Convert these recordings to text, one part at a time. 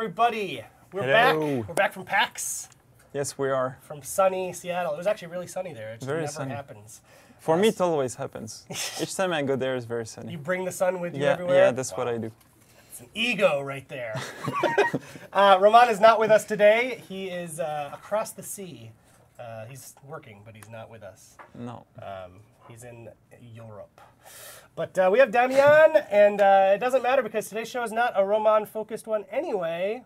everybody. We're Hello. back. We're back from PAX. Yes, we are. From sunny Seattle. It was actually really sunny there. It just Very never sunny. happens. For me, it always happens. Each time I go there, it's very sunny. You bring the sun with you Yeah, everywhere? yeah, that's what I do. It's an ego right there. Roman is not with us today. He is across the sea. He's working, but he's not with us. No. He's in Europe. But we have Damian, and it doesn't matter because today's show is not a Roman-focused one anyway.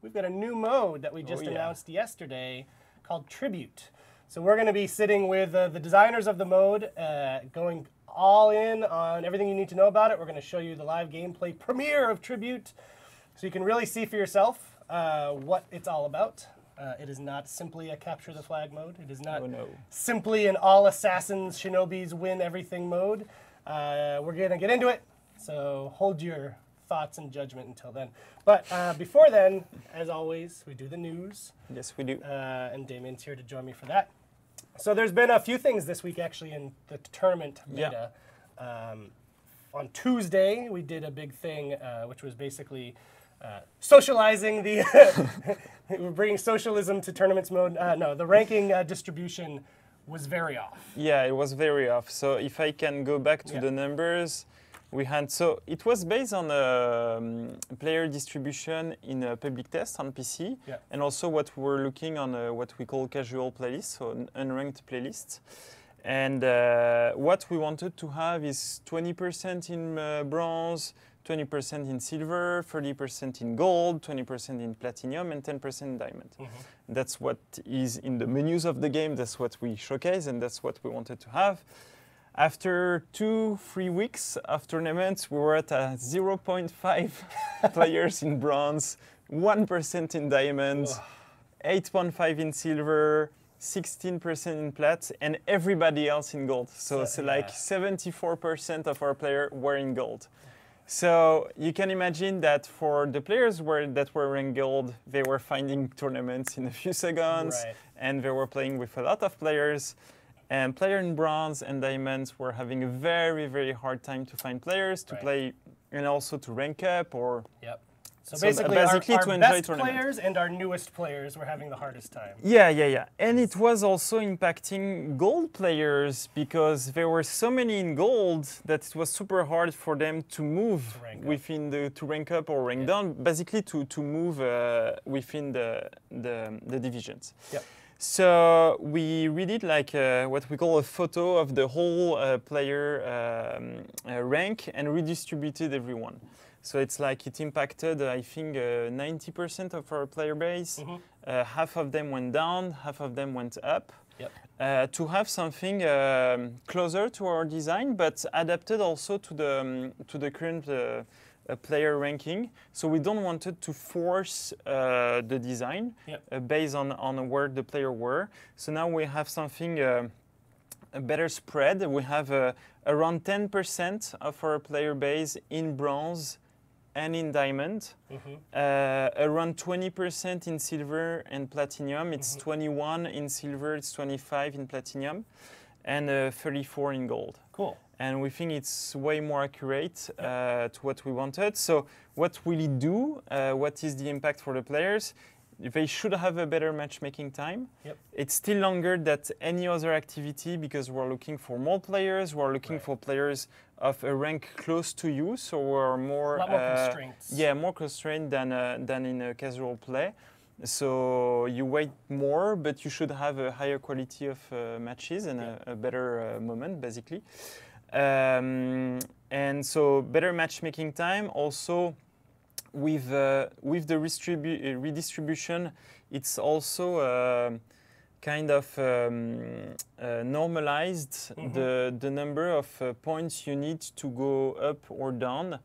We've got a new mode that we just announced yesterday called Tribute. So we're going to be sitting with the designers of the mode, going all in on everything you need to know about it. We're going to show you the live gameplay premiere of Tribute so you can really see for yourself what it's all about. It is not simply a capture the flag mode. It is not simply an all assassins, shinobis win everything mode. We're going to get into it, so hold your thoughts and judgment until then. But before then, as always, we do the news. Yes, we do. And Damien's here to join me for that. So there's been a few things this week, actually, in the tournament meta. On Tuesday, we did a big thing, which was basically socializing the... We're bringing socialism to tournaments mode. No, the ranking distribution was very off. Yeah, it was very off. So if I can go back to the numbers, we had, so it was based on player distribution in a public test on PC, and also what we're looking on what we call casual playlists, so an unranked playlists. And what we wanted to have is 20% in bronze, 20% in silver, 30% in gold, 20% in platinum, and 10% in diamond. That's what is in the menus of the game, that's what we showcase, and that's what we wanted to have. After 2-3 weeks of tournaments, we were at 0.5 players in bronze, 1% in diamond, 8.5 in silver, 16% in plat, and everybody else in gold. So it's like 74% of our players were in gold. So you can imagine that for the players that were in gold, they were finding tournaments in a few seconds, and they were playing with a lot of players. And players in bronze and diamonds were having a very, very hard time to find players to play and also to rank up or... So basically our best players and our newest players were having the hardest time. Yeah. And it was also impacting gold players because there were so many in gold that it was super hard for them to move to rank up or rank down, basically to move within the divisions. So we redid like what we call a photo of the whole player rank and redistributed everyone. So it's like it impacted, I think, 90% of our player base. Half of them went down, half of them went up. To have something closer to our design, but adapted also to the current player ranking. So we don't want to force the design based on where the player were. So now we have something a better spread. We have around 10% of our player base in bronze and in diamond, around 20% in silver and platinum. It's 21 in silver, it's 25 in platinum, and 34 in gold. Cool. And we think it's way more accurate to what we wanted. So what will it do? What is the impact for the players? They should have a better matchmaking time. It's still longer than any other activity because we're looking for more players. We're looking for players of a rank close to you, so we're more... A lot more constraints. Yeah, more constrained than in a casual play. So you wait more, but you should have a higher quality of matches and a better moment, basically. And so better matchmaking time. Also, with the redistribution, it's also kind of normalized the number of points you need to go up or down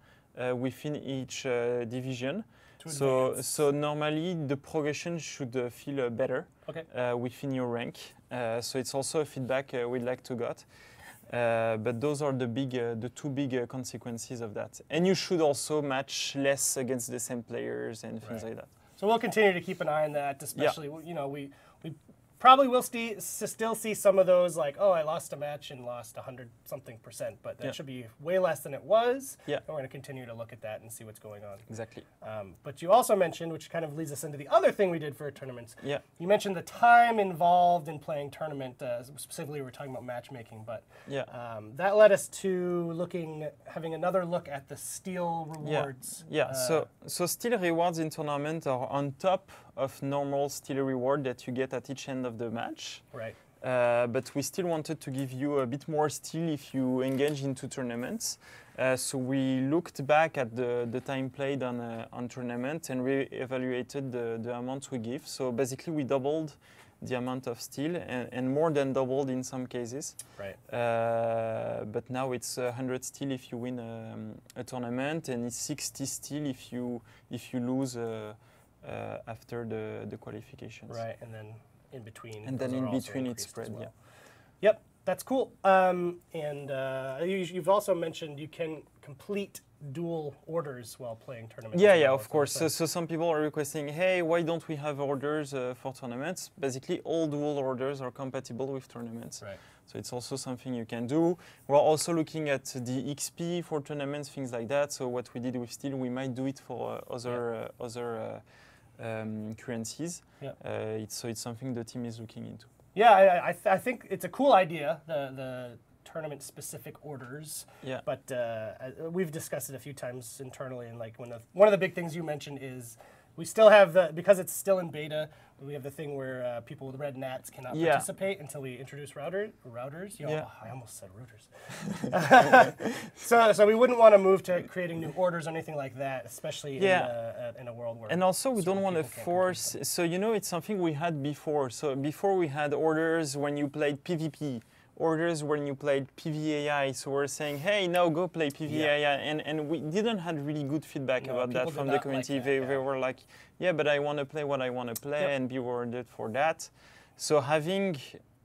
within each division. So normally the progression should feel better within your rank. So it's also a feedback we'd like to get. But those are the two big consequences of that. And you should also match less against the same players and things like that. So we'll continue to keep an eye on that, especially we probably will still see some of those like, oh, I lost a match and lost 100-something%, but that should be way less than it was. Yeah. And we're going to continue to look at that and see what's going on. Exactly. But you also mentioned, which kind of leads us into the other thing we did for tournaments. Yeah. You mentioned the time involved in playing tournament. Specifically, we're talking about matchmaking, but that led us to having another look at the steel rewards. Yeah. So steel rewards in tournament are on top of normal steel reward that you get at each end of the match. Right. But we still wanted to give you a bit more steel if you engage into tournaments. So we looked back at the time played on tournament and re-evaluated the amount we give. So basically we doubled the amount of steel and more than doubled in some cases. Right. But now it's 100 steel if you win a tournament, and it's 60 steel if you lose after the qualifications. Right, and then in between. And then in between it's spread. Well. Yeah. Yep, that's cool. And you've also mentioned you can complete dual orders while playing tournaments. Yeah, of course. So some people are requesting, hey, why don't we have orders for tournaments? Basically, all dual orders are compatible with tournaments. Right. So it's also something you can do. We're also looking at the XP for tournaments, things like that. So what we did with steel, we might do it for other currencies. Yeah. So it's something the team is looking into. Yeah, I think it's a cool idea, the tournament-specific orders. Yeah. But we've discussed it a few times internally, and like one of the big things you mentioned is we still have because it's still in beta. We have the thing where people with red nats cannot participate until we introduce routers. You know, I almost said routers. so we wouldn't want to move to creating new orders or anything like that, especially in a world where. And also, we don't want to force. So it's something we had before. So before we had orders when you played PvP. Orders when you played PvAI, so we're saying, hey, now go play PvAI, and we didn't have really good feedback about that from the community. They were like, yeah, but I want to play what I want to play and be rewarded for that. So having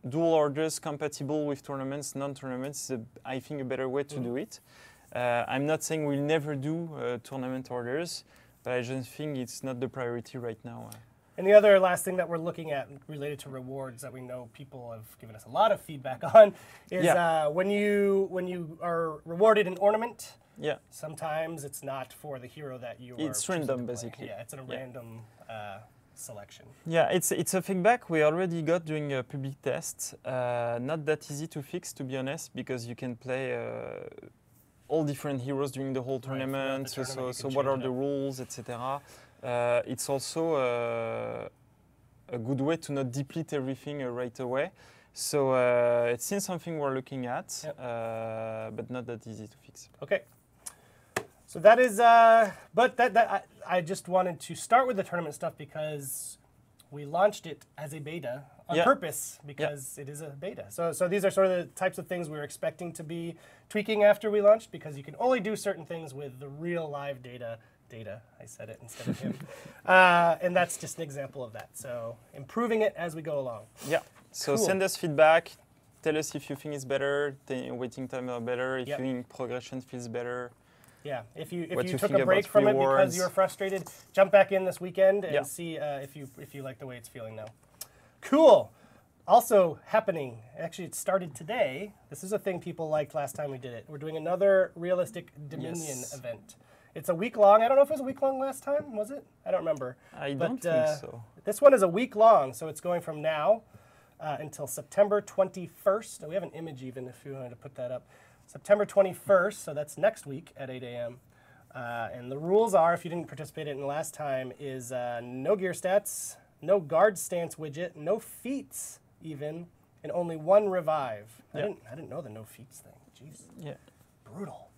dual orders compatible with tournaments, non-tournaments, is, I think, a better way to do it. I'm not saying we'll never do tournament orders, but I just think it's not the priority right now. And the other last thing that we're looking at related to rewards that we know people have given us a lot of feedback on is when you are rewarded an ornament, sometimes it's not for the hero that you are. It's random, basically. Yeah, it's a random selection. Yeah, it's a feedback we already got during a public test. Not that easy to fix, to be honest, because you can play all different heroes during the whole tournament. So what are the rules, etc. It's also a good way to not deplete everything right away. So it's still something we're looking at, but not that easy to fix. Okay. So that is, but I just wanted to start with the tournament stuff because we launched it as a beta on purpose because it is a beta. So these are sort of the types of things we were expecting to be tweaking after we launched because you can only do certain things with the real live data. I said it instead of him. And that's just an example of that. So improving it as we go along. Yeah. So send us feedback. Tell us if you think it's better, waiting time are better, if you think progression feels better. Yeah. If you took a break from it because you were frustrated, jump back in this weekend and see if you like the way it's feeling now. Cool. Also happening, actually it started today. This is a thing people liked last time we did it. We're doing another Realistic Dominion event. It's a week long. I don't know if it was a week long last time, was it? I don't remember. I don't think so. This one is a week long, so it's going from now until September 21st. We have an image even if you wanted to put that up. September 21st, so that's next week at 8 a.m. And the rules are, if you didn't participate in the last time, is no gear stats, no guard stance widget, no feats even, and only one revive. I didn't know the no feats thing. Jeez. Yeah. Brutal.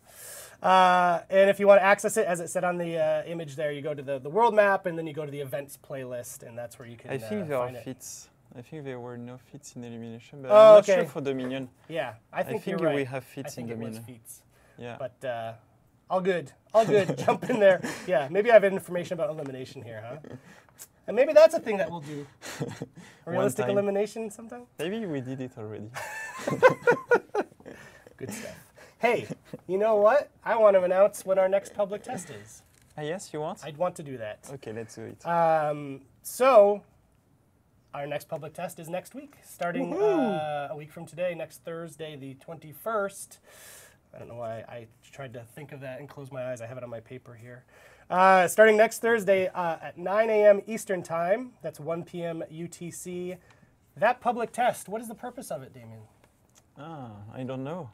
And if you want to access it, as it said on the image there, you go to the world map, and then you go to the events playlist, and that's where you can I think there are feats. I think there were no feats in elimination, but I'm not sure for Dominion. Yeah, I think you're we have feats in Dominion. I think it was feats. Yeah. But all good. Jump in there. Yeah, maybe I have information about elimination here, huh? And maybe that's a thing that we'll do. A realistic elimination sometime? Maybe we did it already. Good stuff. Hey, you know what? I want to announce when our next public test is. Yes, you want? I'd want to do that. Okay, let's do it. So, our next public test is next week, starting a week from today, next Thursday, the 21st. I don't know why I tried to think of that and close my eyes. I have it on my paper here. Starting next Thursday at 9 a.m. Eastern Time. That's 1 p.m. UTC. That public test, what is the purpose of it, Damien? I don't know.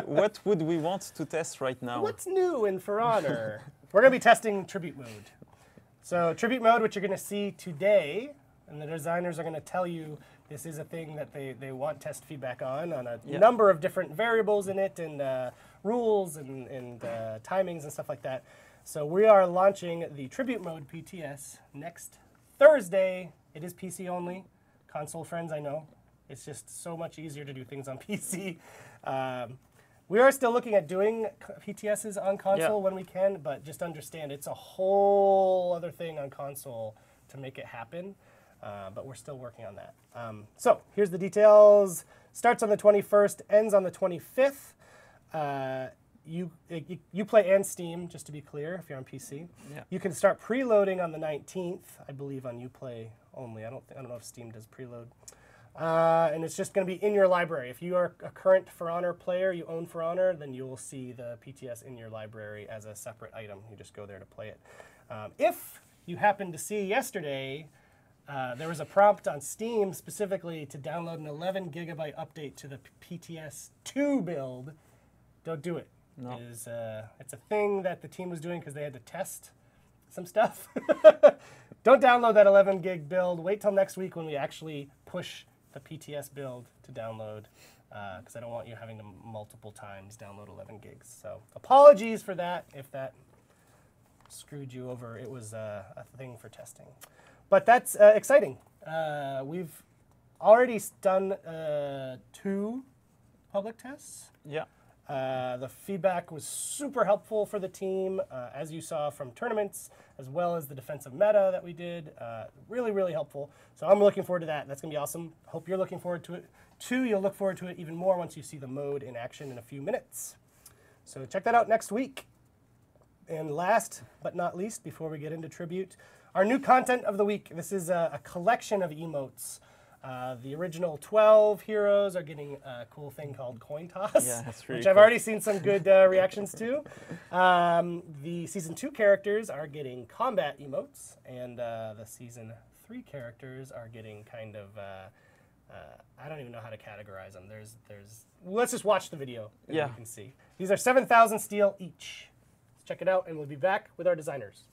What would we want to test right now? What's new in For Honor? We're going to be testing Tribute Mode. So Tribute Mode, which you're going to see today, and the designers are going to tell you this is a thing that they want test feedback on a number of different variables in it and rules and timings and stuff like that. So we are launching the Tribute Mode PTS next Thursday. It is PC only. Console friends, I know. It's just so much easier to do things on PC. We are still looking at doing PTSs on console when we can, but just understand it's a whole other thing on console to make it happen. But we're still working on that. So here's the details. Starts on the 21st, ends on the 25th. Uplay and Steam, just to be clear, if you're on PC. Yeah. You can start preloading on the 19th, I believe, on Uplay only. I don't know if Steam does preload. And it's just going to be in your library. If you are a current For Honor player, you own For Honor, then you will see the PTS in your library as a separate item. You just go there to play it. If you happened to see yesterday, there was a prompt on Steam specifically to download an 11 gigabyte update to the PTS 2 build. Don't do it. No. It's a thing that the team was doing because they had to test some stuff. Don't download that 11 gig build. Wait till next week when we actually push the PTS build to download, because I don't want you having to multiple times download 11 gigs. So apologies for that if that screwed you over. It was a thing for testing. But that's exciting. We've already done 2 public tests. Yeah. The feedback was super helpful for the team, as you saw from tournaments, as well as the defensive meta that we did. Really, really helpful. So I'm looking forward to that. That's going to be awesome. Hope you're looking forward to it, too. You'll look forward to it even more once you see the mode in action in a few minutes. So check that out next week. And last but not least, before we get into Tribute, our new content of the week. This is a collection of emotes. The original 12 heroes are getting a cool thing called Coin Toss, which I've already seen some good reactions to. The Season 2 characters are getting combat emotes, and the Season 3 characters are getting kind of, I don't even know how to categorize them. Let's just watch the video and you can see. These are 7,000 steel each. Let's check it out, and we'll be back with our designers.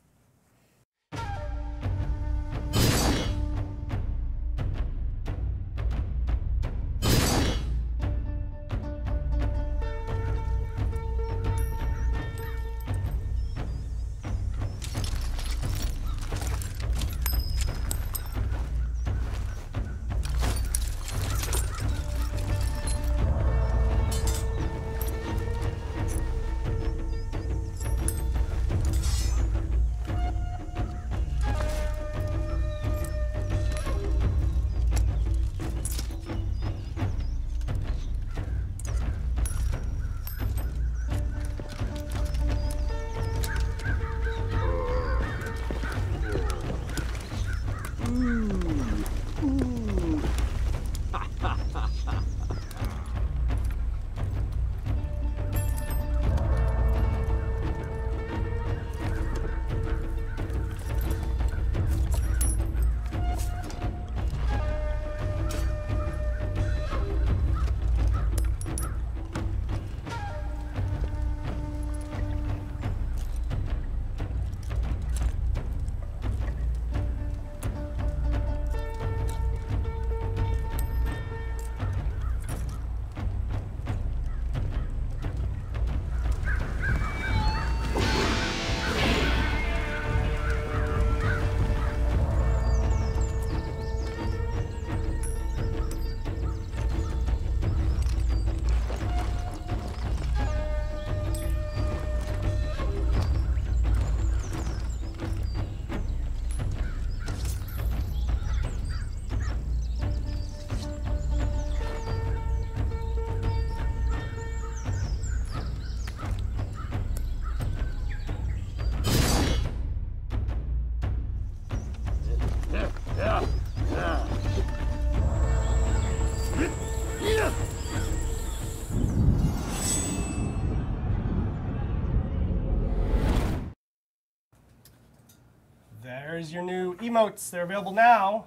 Here's your new emotes. They're available now.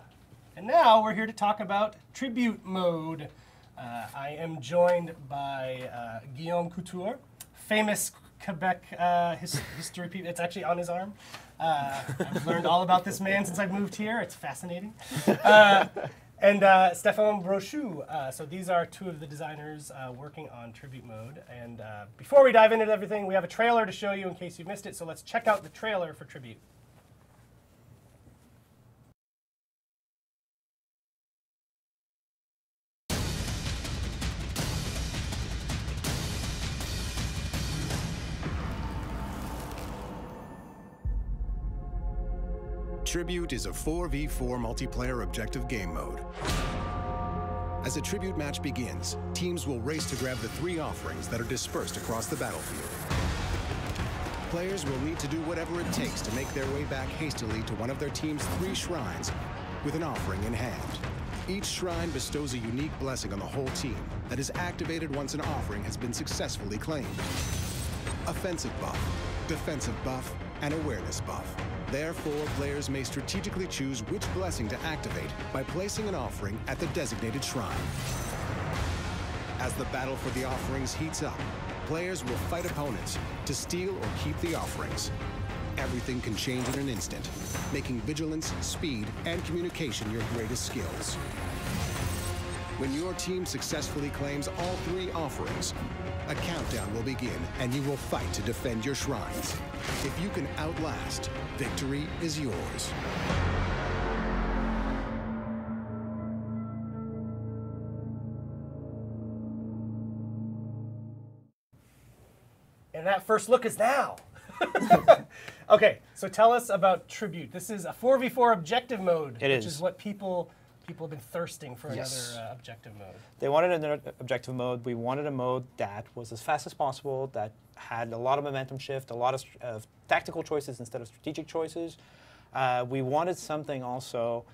And now we're here to talk about Tribute Mode. I am joined by Guillaume Couture, famous Quebec history people. It's actually on his arm. I've learned all about this man since I've moved here. It's fascinating. And Stéphane Brochu. So these are two of the designers working on Tribute Mode. And before we dive into everything, we have a trailer to show you in case you missed it. So let's check out the trailer for Tribute. Tribute is a 4v4 multiplayer objective game mode. As a Tribute match begins, teams will race to grab the 3 offerings that are dispersed across the battlefield. Players will need to do whatever it takes to make their way back hastily to one of their team's 3 shrines with an offering in hand. Each shrine bestows a unique blessing on the whole team that is activated once an offering has been successfully claimed. Offensive buff, defensive buff, and awareness buff. Therefore, players may strategically choose which blessing to activate by placing an offering at the designated shrine. As the battle for the offerings heats up, players will fight opponents to steal or keep the offerings. Everything can change in an instant, making vigilance, speed, and communication your greatest skills. When your team successfully claims all 3 offerings, a countdown will begin, and you will fight to defend your shrines. If you can outlast, victory is yours. And that first look is now. Okay, so tell us about Tribute. This is a 4v4 objective mode, which is what people have been thirsting for. Another objective mode. They wanted another objective mode. We wanted a mode that was as fast as possible, that had a lot of momentum shift, a lot of tactical choices instead of strategic choices. We wanted something also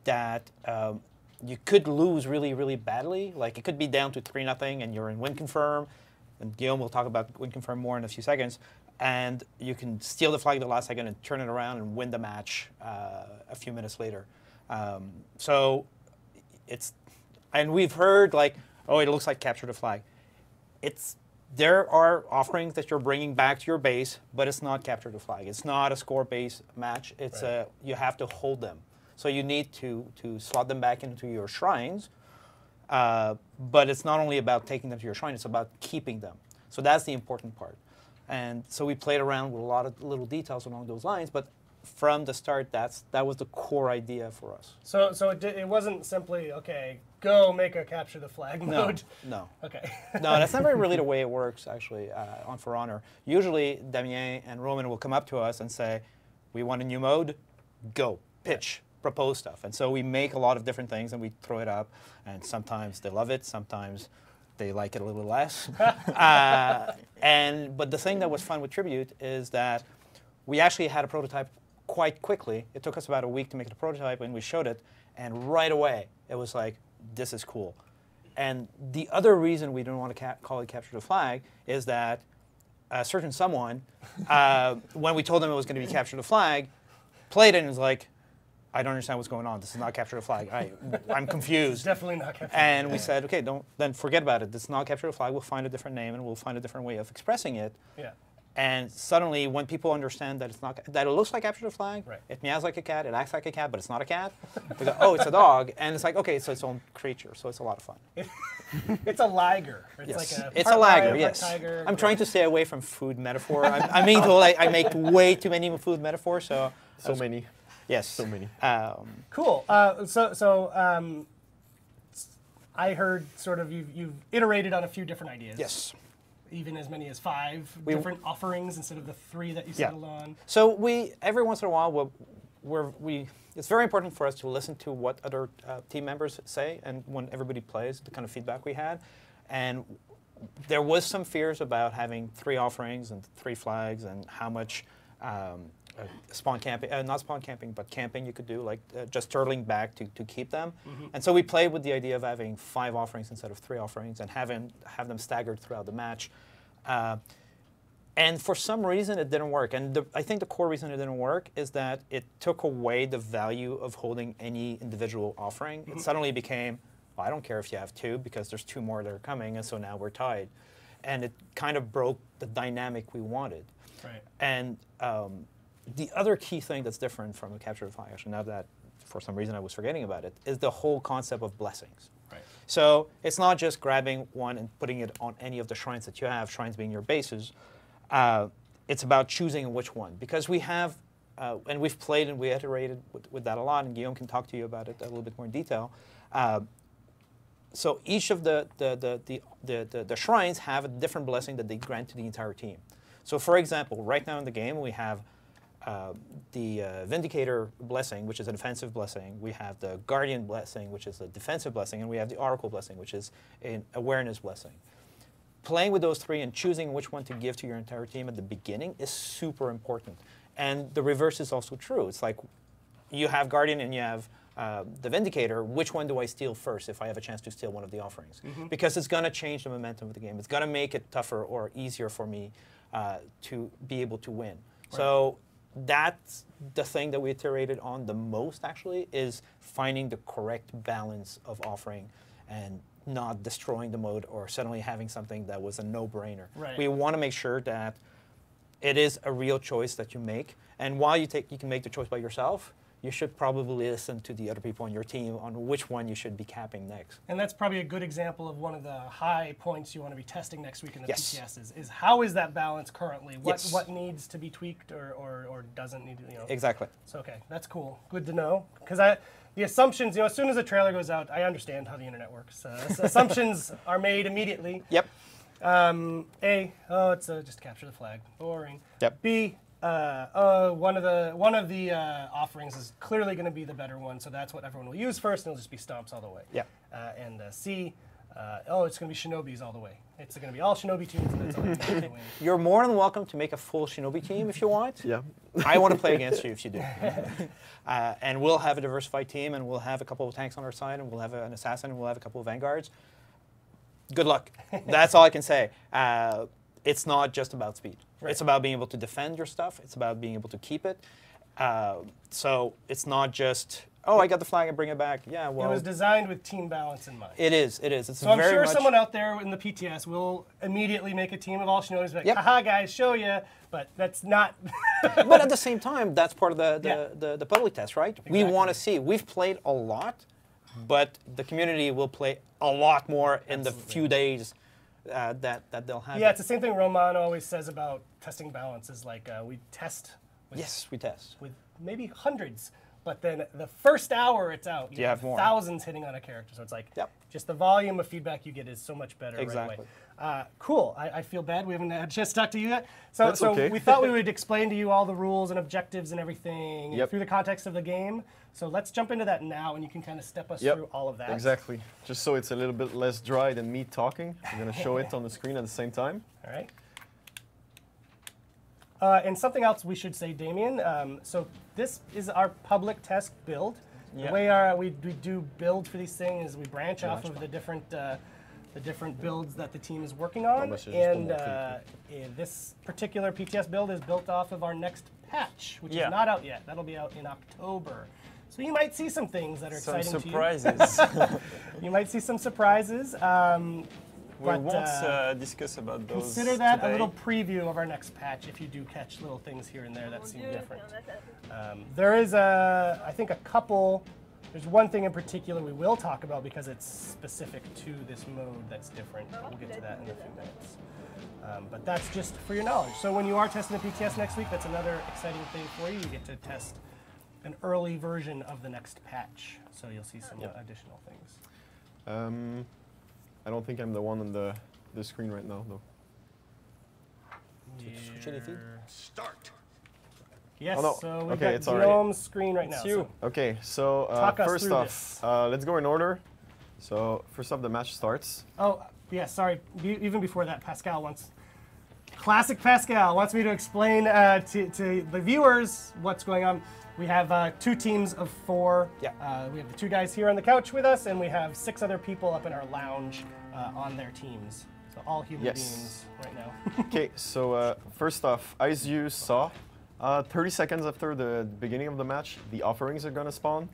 that you could lose really, really badly. Like it could be down to 3-0 and you're in win confirm. And Guillaume will talk about win confirm more in a few seconds. And you can steal the flag at the last second and turn it around and win the match a few minutes later. So it's, and we've heard like, oh, it looks like capture the flag. There are offerings that you're bringing back to your base, but it's not capture the flag. It's not a score-based match. It's you have to hold them. So you need to slot them back into your shrines, but it's not only about taking them to your shrine, it's about keeping them. So that's the important part. And so we played around with a lot of little details along those lines, but from the start, that was the core idea for us. So it wasn't simply, okay, go make a capture the flag mode. No. Okay. No, that's never really the way it works, actually, on For Honor. Usually, Damien and Roman will come up to us and say, we want a new mode, go, pitch, propose stuff. And so we make a lot of different things and we throw it up, and sometimes they love it, sometimes they like it a little less. But the thing that was fun with Tribute is that we actually had a prototype quite quickly. It took us about a week to make the prototype, and we showed it, and right away it was like, this is cool. And the other reason we didn't want to call it capture the flag is that a certain someone, when we told them it was going to be capture the flag, played it and was like, I don't understand what's going on. This is not capture the flag. I'm confused. It's definitely not capture the flag. And we said, okay, then forget about it. This is not capture the flag. We'll find a different name and we'll find a different way of expressing it. Yeah. And suddenly, when people understand that that it looks like capture the flag, right. It meows like a cat, it acts like a cat, but it's not a cat. They go, oh, it's a dog, and it's like, okay, it's its own creature, so it's a lot of fun. It's a liger. It's yes. like it's a liger. Yes. Tiger. I'm trying to stay away from food metaphor. I'm being told I make way too many food metaphors, so many. Yes. So many. Cool. I heard sort of you've iterated on a few different ideas. Yes. Even as many as 5 different offerings instead of the 3 that you settled on. So every once in a while, it's very important for us to listen to what other team members say, and when everybody plays, the kind of feedback we had. And there was some fears about having 3 offerings and 3 flags and how much spawn camping, not spawn camping, but camping you could do, like just turtling back to keep them. Mm-hmm. And so we played with the idea of having 5 offerings instead of 3 offerings and have them staggered throughout the match. And for some reason, it didn't work. And I think the core reason it didn't work is that it took away the value of holding any individual offering. It suddenly became, well, I don't care if you have 2 because there's 2 more that are coming, and so now we're tied. And it kind of broke the dynamic we wanted. Right. And the other key thing that's different from a capture the flag, actually, now that for some reason I was forgetting about it, is the whole concept of blessings. Right. So it's not just grabbing one and putting it on any of the shrines that you have, shrines being your bases. It's about choosing which one. Because we have, and we've played and we iterated with that a lot, and Guillaume can talk to you about it a little bit more in detail. So each of the shrines have a different blessing that they grant to the entire team. So for example, right now in the game, we have the Vindicator blessing, which is a defensive blessing. We have the Guardian blessing, which is a defensive blessing. And we have the Oracle blessing, which is an awareness blessing. Playing with those 3 and choosing which one to give to your entire team at the beginning is super important. And the reverse is also true. It's like you have Guardian and you have the Vindicator. Which one do I steal first if I have a chance to steal one of the offerings? Because it's going to change the momentum of the game. It's going to make it tougher or easier for me to be able to win. Right. So that's the thing that we iterated on the most, actually, is finding the correct balance of offering and not destroying the mode or suddenly having something that was a no-brainer. Right. We want to make sure that it is a real choice that you make. And while you can make the choice by yourself, you should probably listen to the other people on your team on which one you should be capping next. And that's probably a good example of one of the high points you want to be testing next week in the Yes. PTS is how is that balance currently? Yes. What needs to be tweaked or doesn't need to, Exactly. So, okay, that's cool. Good to know. Because the assumptions, as soon as a trailer goes out, I understand how the internet works. Assumptions are made immediately. Yep. A, it's just capture the flag. Boring. Yep. B, one of the offerings is clearly going to be the better one, so that's what everyone will use first, and it'll just be stomps all the way. Yeah. And C, it's going to be Shinobis all the way. It's going to be all Shinobi teams, and that's all going to win. You're more than welcome to make a full Shinobi team if you want. Yeah. I want to play against you if you do. And we'll have a diversified team, and we'll have a couple of tanks on our side, and we'll have an assassin, and we'll have a couple of vanguards. Good luck. That's all I can say. It's not just about speed. Right. It's about being able to defend your stuff. It's about being able to keep it. So it's not just, I got the flag and bring it back. Yeah, well. It was designed with team balance in mind. It is. It's so I'm sure someone out there in the PTS will immediately make a team of all Shinobis, like, haha, guys, show you. But that's not. But at the same time, that's part of the public test, right? Exactly. We want to see. We've played a lot, but the community will play a lot more in the few days that they'll have. Yeah, it's the same thing Roman always says about testing balance is like we test. We test. With maybe hundreds, but then the first hour it's out. You have more. Thousands hitting on a character, so it's like just the volume of feedback you get is so much better. Exactly. Right away. Cool. I feel bad we haven't had a chance to talk to you yet. So okay. We thought we would explain to you all the rules and objectives and everything through the context of the game. So let's jump into that now, and you can kind of step us through all of that. Exactly. Just so it's a little bit less dry than me talking. I'm going to show it on the screen at the same time. All right. And something else we should say, Damien. So this is our public test build. The way we do build for these things is we branch off of the different builds that the team is working on. And this particular PTS build is built off of our next patch, which is not out yet. That'll be out in October. So you might see some things that are exciting to you. Some surprises. You might see some surprises. We won't discuss about those. Consider that today. a little preview of our next patch if you do catch little things here and there that seem different. There is, I think, there's one thing in particular we will talk about because it's specific to this mode that's different. We'll get to that in a few minutes. But that's just for your knowledge. So when you are testing the PTS next week, that's another exciting thing for you. You get to test an early version of the next patch. So you'll see some additional things. I don't think I'm the one on the screen right now, though. Start. Yes, oh, no. So we've got Guillaume's screen right now. So. Okay, so first off, let's go in order. So first off, the match starts. Oh, yeah, sorry. Even before that, Classic Pascal wants me to explain to the viewers what's going on. We have 2 teams of 4. Yeah. We have the 2 guys here on the couch with us, and we have 6 other people up in our lounge on their teams. So all human beings right now. Okay, so first off, as you saw, 30 seconds after the beginning of the match, the offerings are going to spawn.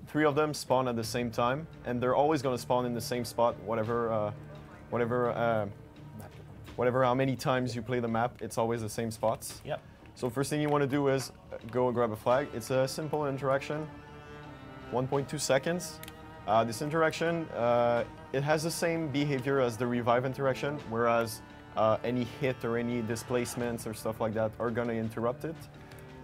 3 of them spawn at the same time, and they're always going to spawn in the same spot, whatever how many times you play the map, it's always the same spots. Yep. So first thing you want to do is go grab a flag. It's a simple interaction, 1.2 seconds. This interaction, it has the same behavior as the revive interaction, whereas any hit or any displacements or stuff like that are going to interrupt it.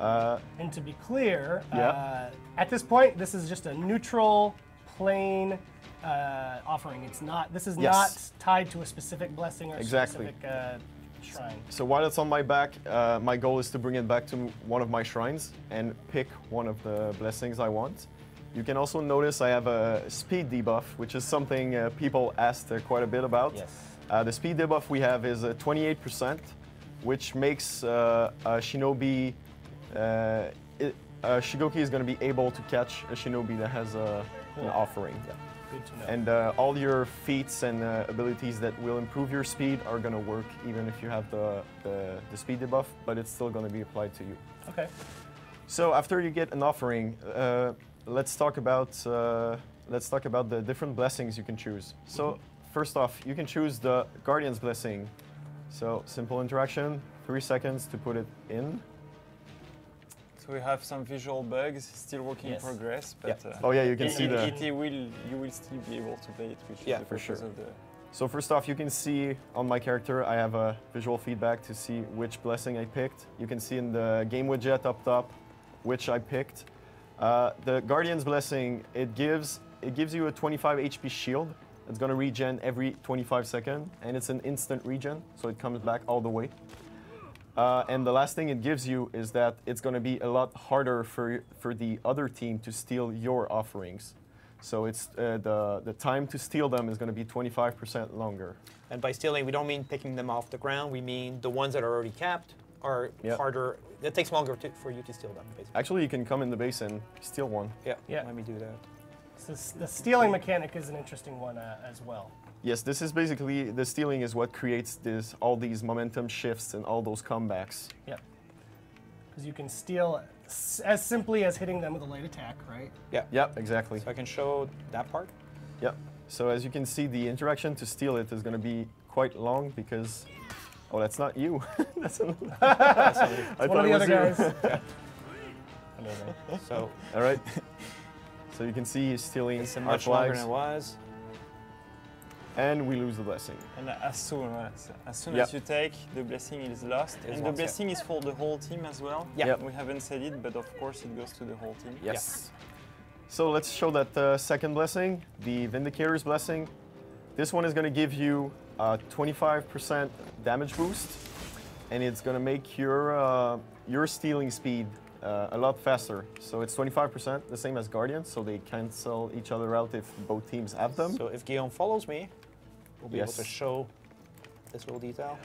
And to be clear, at this point, this is just a neutral, plain offering. It's not. This is not tied to a specific blessing or specific shrine. So while it's on my back, my goal is to bring it back to one of my shrines and pick one of the blessings I want. You can also notice I have a speed debuff, which is something people asked quite a bit about. Yes. The speed debuff we have is 28%, which makes a shinobi. Shigoki is going to be able to catch a shinobi that has an offering. Yeah. Good to know. And all your feats and abilities that will improve your speed are going to work even if you have the speed debuff, but it's still going to be applied to you. Okay. So after you get an offering, let's talk about the different blessings you can choose. So first off, you can choose the Guardian's Blessing. So simple interaction, 3 seconds to put it in. So we have some visual bugs, still work in progress, but you can see you will still be able to play it, which is the for sure. of the. So first off, you can see on my character, I have a visual feedback to see which blessing I picked. You can see in the game widget up top which I picked. The Guardian's Blessing, it gives you a 25 HP shield. It's going to regen every 25 seconds, and it's an instant regen, so it comes back all the way. And the last thing it gives you is that it's going to be a lot harder for the other team to steal your offerings. So it's the time to steal them is going to be 25% longer. And by stealing, we don't mean picking them off the ground. We mean the ones that are already capped are harder. It takes longer for you to steal them, basically. Actually, you can come in the base and steal one. Yeah. Let me do that. So the stealing mechanic is an interesting one as well. Yes, this is basically, the stealing is what creates all these momentum shifts and all those comebacks. Yeah. Because you can steal as simply as hitting them with a light attack, right? Yeah. Yep, exactly. So I can show that part? Yep. So as you can see, the interaction to steal it is going to be quite long because... Oh, that's not you. That's one of the other guys. Amazing. So, all right. So you can see he's stealing it's our much flags. longer than it was. And we lose the blessing. And as soon as you take, the blessing is lost. And the blessing is for the whole team as well. Yeah. We haven't said it, but of course it goes to the whole team. Yes. So let's show that second blessing, the Vindicator's Blessing. This one is going to give you 25% damage boost, and it's going to make your stealing speed a lot faster. So it's 25%, the same as Guardians, so they cancel each other out if both teams have them. So if Guillaume follows me, we'll be able to show this little detail.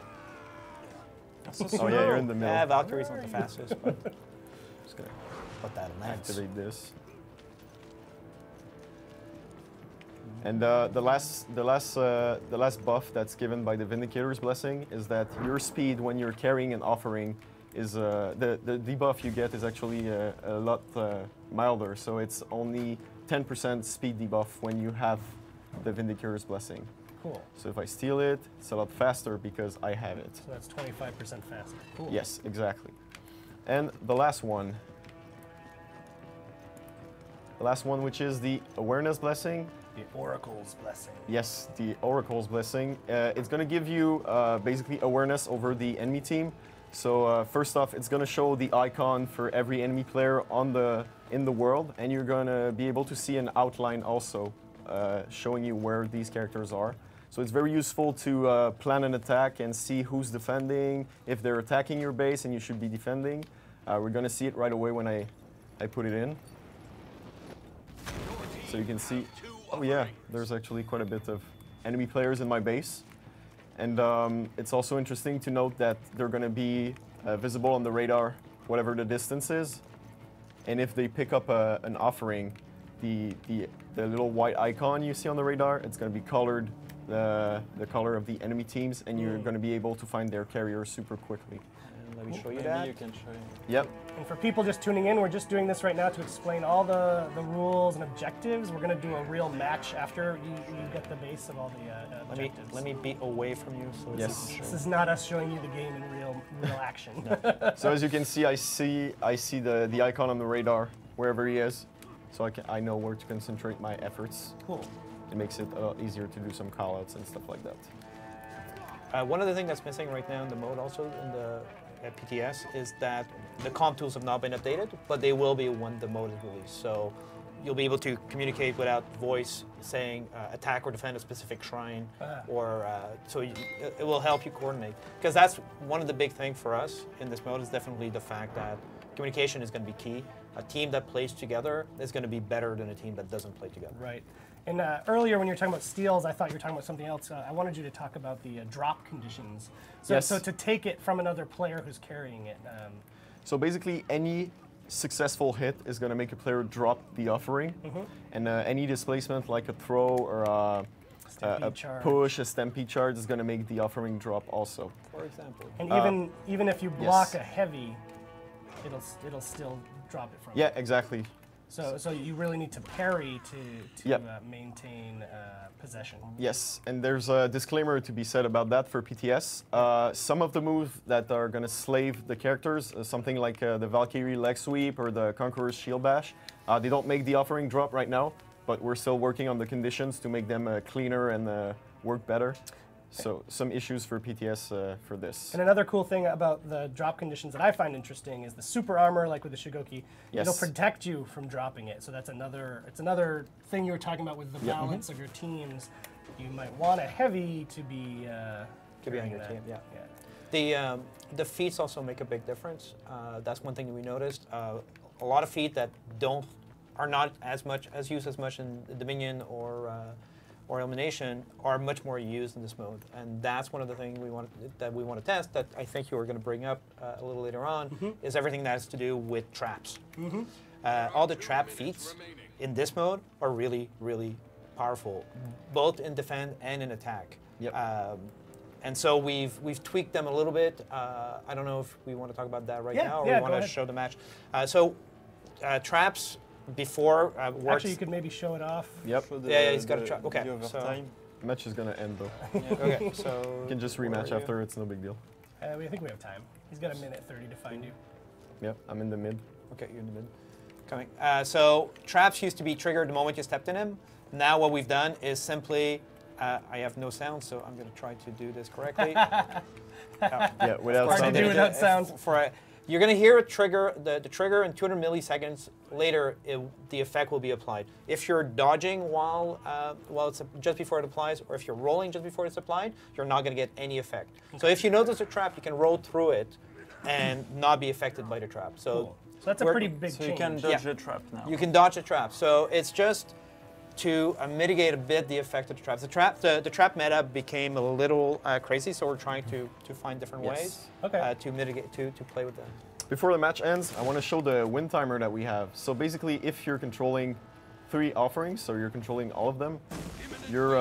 Oh yeah, you're in the middle. Yeah, Valkyrie's not the fastest, but just gonna put that in there. activate this. And the last buff that's given by the Vindicator's Blessing is that your speed when you're carrying an offering is the debuff you get is actually a lot milder. So it's only 10% speed debuff when you have the Vindicator's Blessing. Cool. So if I steal it, it's a lot faster because I have it. So that's 25% faster. Cool. Yes, exactly. And the last one, which is the Awareness Blessing. The Oracle's Blessing. Yes, the Oracle's Blessing. It's going to give you basically awareness over the enemy team. So first off, it's going to show the icon for every enemy player in the world, and you're going to be able to see an outline also showing you where these characters are. So it's very useful to plan an attack and see who's defending, if they're attacking your base and you should be defending. We're going to see it right away when I put it in. So you can see, oh yeah, there's actually quite a bit of enemy players in my base. And it's also interesting to note that they're going to be visible on the radar, whatever the distance is. And if they pick up an offering, the little white icon you see on the radar, it's going to be colored the color of the enemy teams, and you're going to be able to find their carrier super quickly. And let me show you Maybe that. you can show you. Yep. And for people just tuning in, we're just doing this right now to explain all the rules and objectives. We're going to do a real match after you get the base of all the objectives. Let me be away from you so Yes. you can show. This is not us showing you the game in real action. So as you can see, I see the icon on the radar wherever he is, so I know where to concentrate my efforts. Cool. It makes it a lot easier to do some callouts and stuff like that. One other thing that's missing right now in the mode, also in the PTS, is that the comm tools have not been updated, but they will be when the mode is released. So you'll be able to communicate without voice saying attack or defend a specific shrine, or so it will help you coordinate. Because that's one of the big things for us in this mode is definitely the fact that communication is going to be key. A team that plays together is going to be better than a team that doesn't play together. Right. And earlier when you were talking about steals, I thought you were talking about something else. I wanted you to talk about the drop conditions. So, Yes. so to take it from another player who's carrying it. So basically, any successful hit is going to make a player drop the offering, and any displacement like a throw or a charge. push, a stampede charge is going to make the offering drop also. For example. And even if you block yes. a heavy, it'll still drop it from Yeah, it. exactly. So you really need to parry to Yep. Maintain possession. Yes, and there's a disclaimer to be said about that for PTS. Some of the moves that are going to slave the characters, something like the Valkyrie leg sweep or the Conqueror's shield bash, they don't make the offering drop right now, but we're still working on the conditions to make them cleaner and work better. So some issues for PTS for this. And another cool thing about the drop conditions that I find interesting is the super armor, like with the Shigoki. Yes. It'll protect you from dropping it. So that's another thing you were talking about with the balance of your teams. You might want a heavy to be on carrying your that. team, yeah. The feats also make a big difference. That's one thing that we noticed. A lot of feat that are not used as much in Dominion or Elimination are much more used in this mode, and that's one of the things we want to test. That I think you were going to bring up a little later on is everything that has to do with traps. All the trap feats in this mode are really, really powerful, both in defend and in attack. Yep. And so we've tweaked them a little bit. I don't know if we want to talk about that right now, or we want to show the match. Traps before works. Actually, you could maybe show it off. Yep. Yeah, he's got a trap. Okay, Overtime. The match is going to end though. Okay, so You can just where rematch are you? after, it's no big deal. I think we have time. He's got a minute 30 to find you. Yep, I'm in the mid. Okay, you're in the mid. Coming. So traps used to be triggered the moment you stepped in him. Now what we've done is simply, I have no sound, so I'm going to try to do this correctly. Yeah, without Hard to sound. do without sound. You're going to hear a trigger, the trigger, and 200 milliseconds later, the effect will be applied. If you're dodging while it's just before it applies, or if you're rolling just before it's applied, you're not going to get any effect. So if you notice a trap, you can roll through it and not be affected by the trap. So, Cool. So that's a pretty big So change. you can dodge the trap now. you can dodge the trap. So it's just to mitigate a bit the effect of the traps. The trap meta became a little crazy, so we're trying to find different ways to mitigate to play with them. Before the match ends, I want to show the win timer that we have. So basically, if you're controlling 3 offerings, so you're controlling all of them, you're,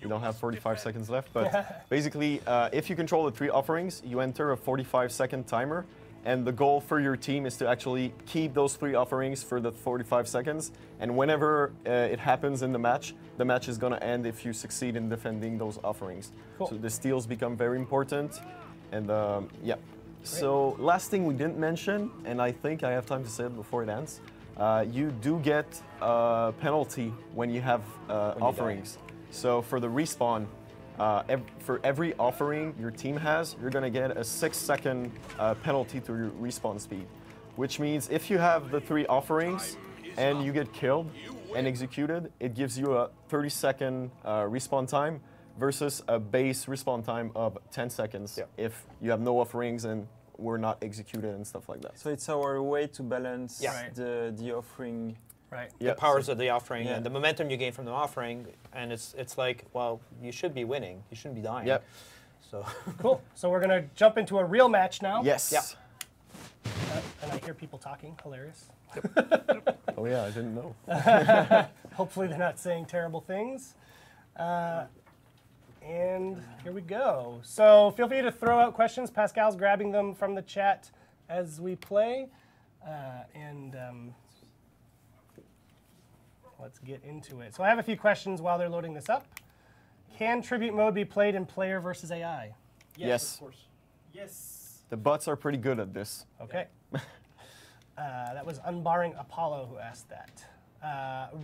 you don't have 45 seconds left, but basically, if you control the 3 offerings, you enter a 45-second timer, and the goal for your team is to actually keep those 3 offerings for the 45 seconds, and whenever it happens in the match is going to end if you succeed in defending those offerings. Cool. So the steals become very important, and yeah. So last thing we didn't mention, and I think I have time to say it before it ends, you do get a penalty when you have offerings. So for the respawn, for every offering your team has, you're going to get a 6-second penalty to your respawn speed, which means if you have the 3 offerings and you get killed and executed, it gives you a 30-second respawn time versus a base respawn time of 10 seconds if you have no offerings and were not executed and stuff like that. So it's our way to balance the offering. Right. The powers of the offering and the momentum you gain from the offering, and it's like, well, you should be winning, you shouldn't be dying. Yep. So Cool. So we're going to jump into a real match now. Yes. Yeah. And I hear people talking. Hilarious. Oh yeah, I didn't know. Hopefully they're not saying terrible things. And here we go. So feel free to throw out questions. Pascal's grabbing them from the chat as we play. Let's get into it. So I have a few questions while they're loading this up. Can tribute mode be played in player versus AI? Yes. Of course. Yes. The bots are pretty good at this. Okay. That was Unbarring Apollo who asked that.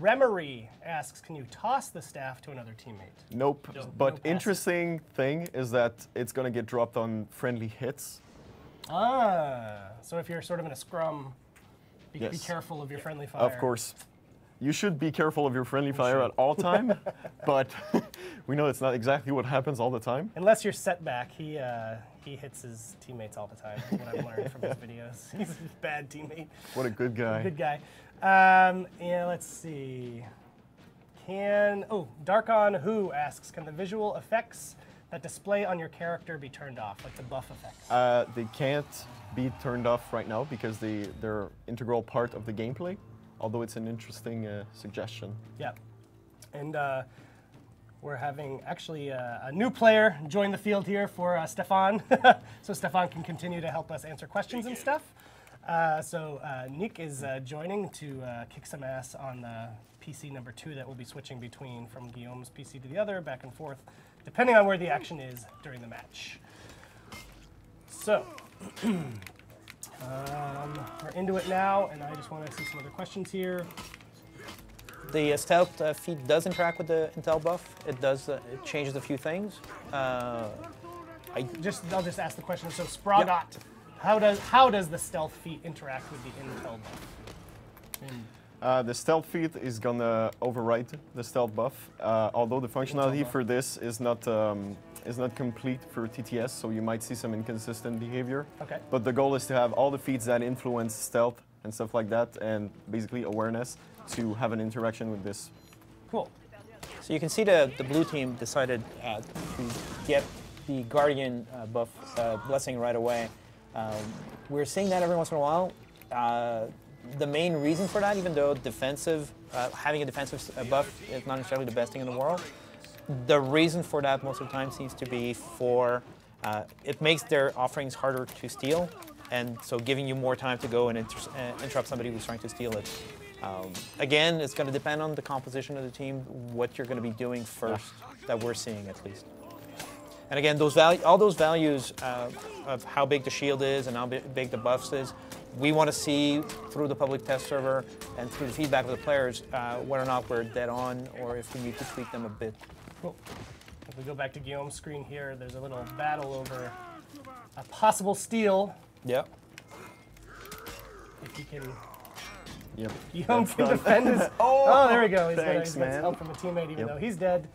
Remery asks, can you toss the staff to another teammate? Nope. No. But No interesting thing is that it's going to get dropped on friendly hits. So if you're sort of in a scrum, be Yes. careful of your friendly fire. Of course. You should be careful of your friendly fire at all time, but we know it's not exactly what happens all the time. Unless you're set back, he hits his teammates all the time, is what I've learned from his videos. He's a bad teammate. What a good guy. Good guy. Yeah, let's see. Darkon Who asks, can the visual effects that display on your character be turned off, like the buff effects? They can't be turned off right now because they're integral part of the gameplay, although it's an interesting suggestion. Yeah. And we're having actually a new player join the field here for Stefan. So Stefan can continue to help us answer questions and stuff. So Nick is joining to kick some ass on PC number 2 that we'll be switching between from Guillaume's PC to the other, back and forth, depending on where the action is during the match. So, we're into it now, and I just want to see some other questions here. The stealth feat does interact with the intel buff. It does. It changes a few things. I'll just ask the question. So Spragot, how does the stealth feat interact with the intel buff? The stealth feat is gonna override the stealth buff, although the functionality for this is not complete for TTS, so you might see some inconsistent behavior. Okay. But the goal is to have all the feats that influence stealth and stuff like that, and basically awareness, to have an interaction with this. Cool. So you can see the blue team decided to get the Guardian buff blessing right away. We're seeing that every once in a while. The main reason for that, even though having a defensive buff is not necessarily the best thing in the world, the reason for that most of the time seems to be it makes their offerings harder to steal, and so giving you more time to go and interrupt somebody who's trying to steal it. Again, it's going to depend on the composition of the team, what you're going to be doing first, that we're seeing at least. And again, all those values of how big the shield is and how big the buffs is, we want to see through the public test server and through the feedback of the players whether or not we're dead on or if we need to tweak them a bit. Cool. If we go back to Guillaume's screen here, there's a little battle over a possible steal. Yep. If you can... Yep. Guillaume can defend his... Oh, there we go. He's Thanks, got man. help from a teammate, even though he's dead.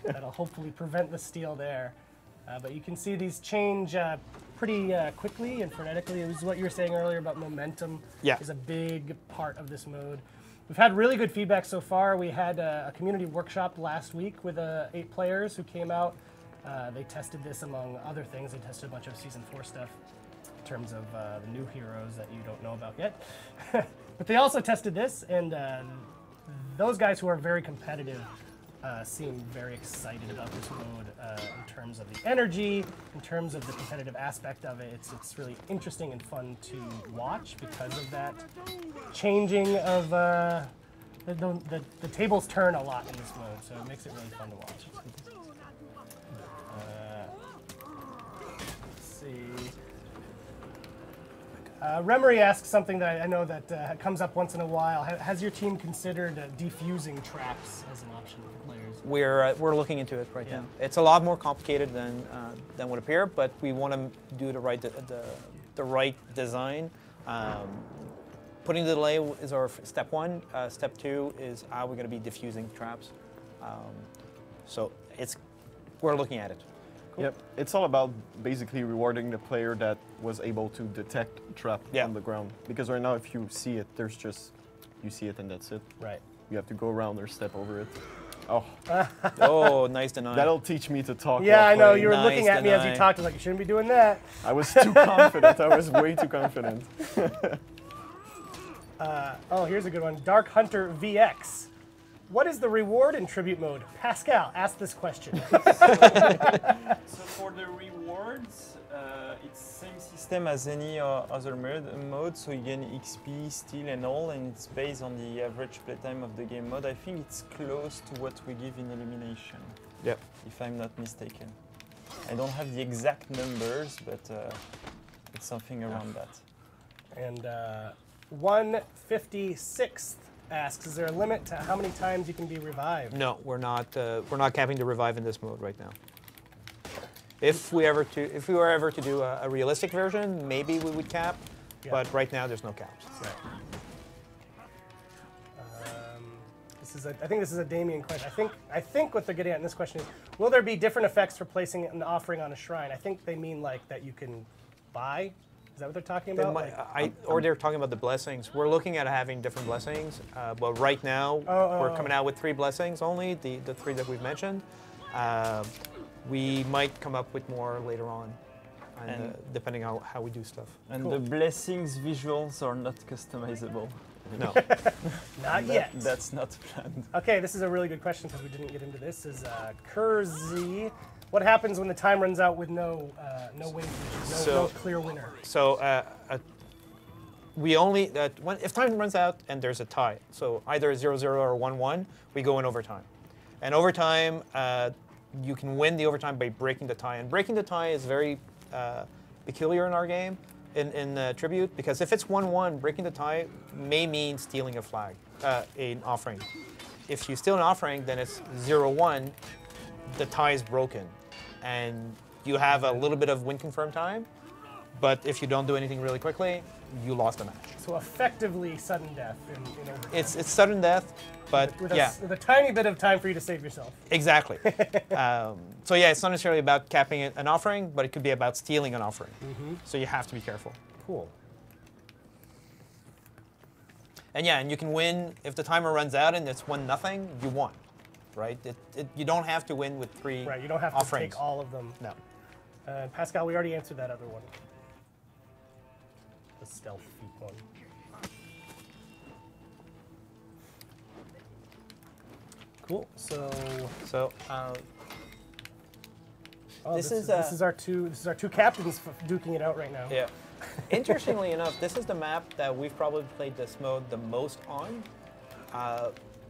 That'll hopefully prevent the steal there. But you can see these change pretty quickly and frenetically. It was what you were saying earlier about momentum is a big part of this mode. We've had really good feedback so far. We had a community workshop last week with 8 players who came out. They tested this among other things. They tested a bunch of Season 4 stuff in terms of the new heroes that you don't know about yet. But they also tested this, and those guys who are very competitive seem very excited about this mode in terms of the energy, in terms of the competitive aspect of it. It's really interesting and fun to watch because of that changing of the tables turn a lot in this mode, so it makes it really fun to watch. Let's see. Remery asks something that I know that comes up once in a while. Has your team considered defusing traps as an option for players? We're looking into it right now. It's a lot more complicated than would appear, but we want to do the right design. Putting the delay is our step 1. Step 2 is how we're going to be diffusing traps. So we're looking at it. Cool. Yep, it's all about basically rewarding the player that was able to detect a trap on the ground. Because right now, if you see it, you see it and that's it. Right. You have to go around or step over it. Oh. Oh, nice deny. That'll teach me to talk. Yeah, I know. You were Nice looking at me as you deny. talked. I was like, you shouldn't be doing that. I was too confident. I was way too confident. Oh, here's a good one. Dark Hunter VX What is the reward in Tribute mode? Pascal, ask this question. So for the rewards, it's same system as any other mode. So you gain XP, steal, and all, and it's based on the average playtime of the game mode. I think it's close to what we give in elimination. Yep. If I'm not mistaken. I don't have the exact numbers, but it's something around that. And 156th asks, is there a limit to how many times you can be revived? No, we're not capping the revive in this mode right now. If we were ever to do a realistic version, maybe we would cap, but right now there's no caps. Right. I think this is a Damien question. I think what they're getting at in this question is, will there be different effects for placing an offering on a shrine? I think they mean like that you can buy. Is that what they're talking about? Or they're talking about the blessings. We're looking at having different blessings, but right now we're coming out with 3 blessings only, the 3 that we've mentioned. We might come up with more later on, depending on how we do stuff. And the blessings visuals are not customizable. No. Not yet. That's not planned. Okay, this is a really good question because we didn't get into this. Is Kurzi, what happens when the time runs out with no win condition, no clear winner? So we only if time runs out and there's a tie, so either 0-0 or 1-1, we go in overtime. And overtime, you can win the overtime by breaking the tie. And breaking the tie is very peculiar in our game. In Tribute, because if it's 1-1, breaking the tie may mean stealing a flag, an offering. If you steal an offering, then it's 0-1, the tie is broken. And you have a little bit of win confirm time, but if you don't do anything really quickly, you lost the match. So effectively sudden death in overtime. It's sudden death, but with a tiny bit of time for you to save yourself. Exactly. So yeah, it's not necessarily about capping an offering, but it could be about stealing an offering. So you have to be careful. Cool. And yeah, and you can win if the timer runs out and it's 1-0. You won, right? You don't have to win with 3 offerings. Right. You don't have to take all of them. No. Pascal, we already answered that other one. The stealth feat one. Cool. So this is our two captains duking it out right now. Yeah. Interestingly enough, this is the map that we've probably played this mode the most on,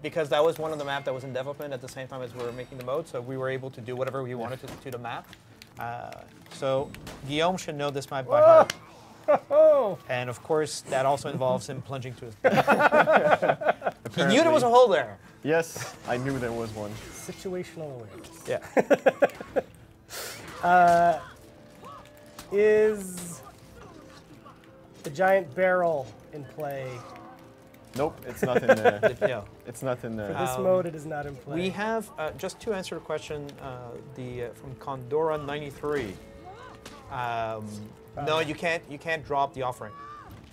because that was one of the maps that was in development at the same time as we were making the mode, so we were able to do whatever we wanted to the map. So Guillaume should know this map by heart. And of course, that also involves him plunging to his death. He knew there was a hole there. Yes, I knew there was one. Situational awareness. Yeah. Is the giant barrel in play? Nope, it's not in there. Yeah. It's not in there. For this mode, it is not in play. We have, just to answer the question, from Condora 93. No, you can't drop the offering.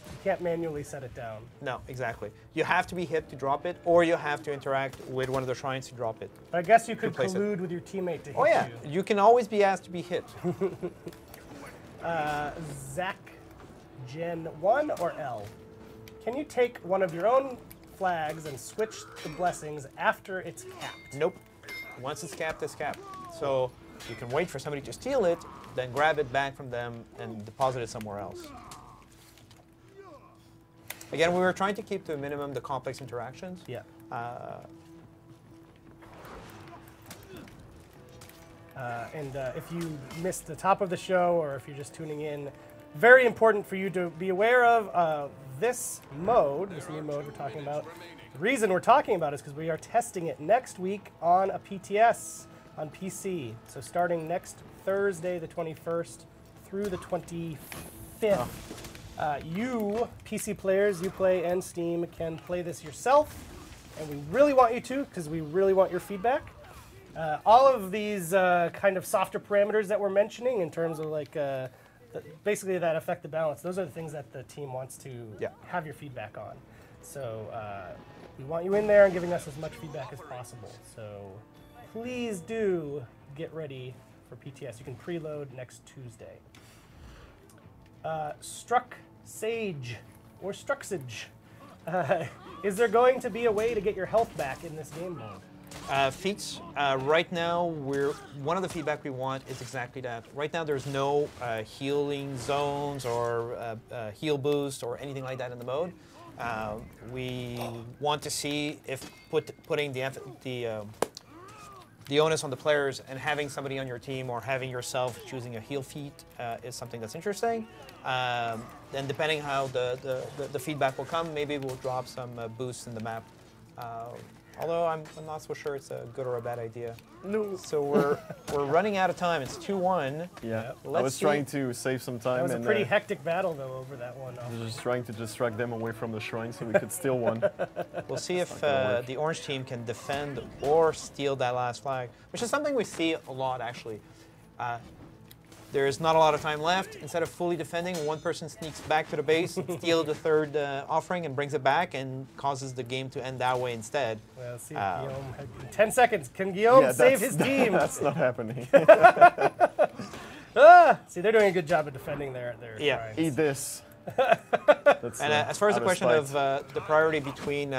You can't manually set it down. No, exactly. You have to be hit to drop it, or you have to interact with one of the shrines to drop it. But I guess you could collude with your teammate to hit you. Oh yeah, you can always be asked to be hit. Zach, Gen 1 or L? Can you take one of your own flags and switch the blessings after it's capped? Nope. Once it's capped, it's capped. So you can wait for somebody to steal it, then grab it back from them and deposit it somewhere else. Again, we were trying to keep to a minimum the complex interactions. Yeah. If you missed the top of the show or if you're just tuning in, very important for you to be aware of this mode, this new mode we're talking about. The reason we're talking about it is because we are testing it next week on a PTS on PC. So starting next Thursday, the 21st, through the 25th. You, PC players, Uplay and Steam, can play this yourself, and we really want you to, because we really want your feedback. All of these kind of softer parameters that we're mentioning in terms of like basically that affect the balance, those are the things that the team wants to have your feedback on. So we want you in there and giving us as much feedback as possible. So please do get ready for PTS. You can preload next Tuesday. Struck Sage or Struxage Is there going to be a way to get your health back in this game mode? Feats. Right now, one of the feedback we want is exactly that. Right now, there's no healing zones or heal boost or anything like that in the mode. We want to see if putting the onus on the players and having somebody on your team or having yourself choosing a heal feat is something that's interesting. Then depending how the feedback will come, maybe we'll drop some boosts in the map. Although I'm not so sure it's a good or a bad idea. No. So we're running out of time. It's 2-1. Yeah. Let's I was trying to save some time. That was a and, pretty hectic battle, though, over that one. I was just trying to distract them away from the shrine so we could steal one. We'll see if the orange team can defend or steal that last flag, which is something we see a lot, actually. There's not a lot of time left. Instead of fully defending, one person sneaks back to the base, steals the third offering, and brings it back, and causes the game to end that way instead. Well, let's see if Guillaume in 10 seconds. Can Guillaume save his team? That's not happening. See, they're doing a good job of defending their shrines. Eat this. And as far as the question of the priority between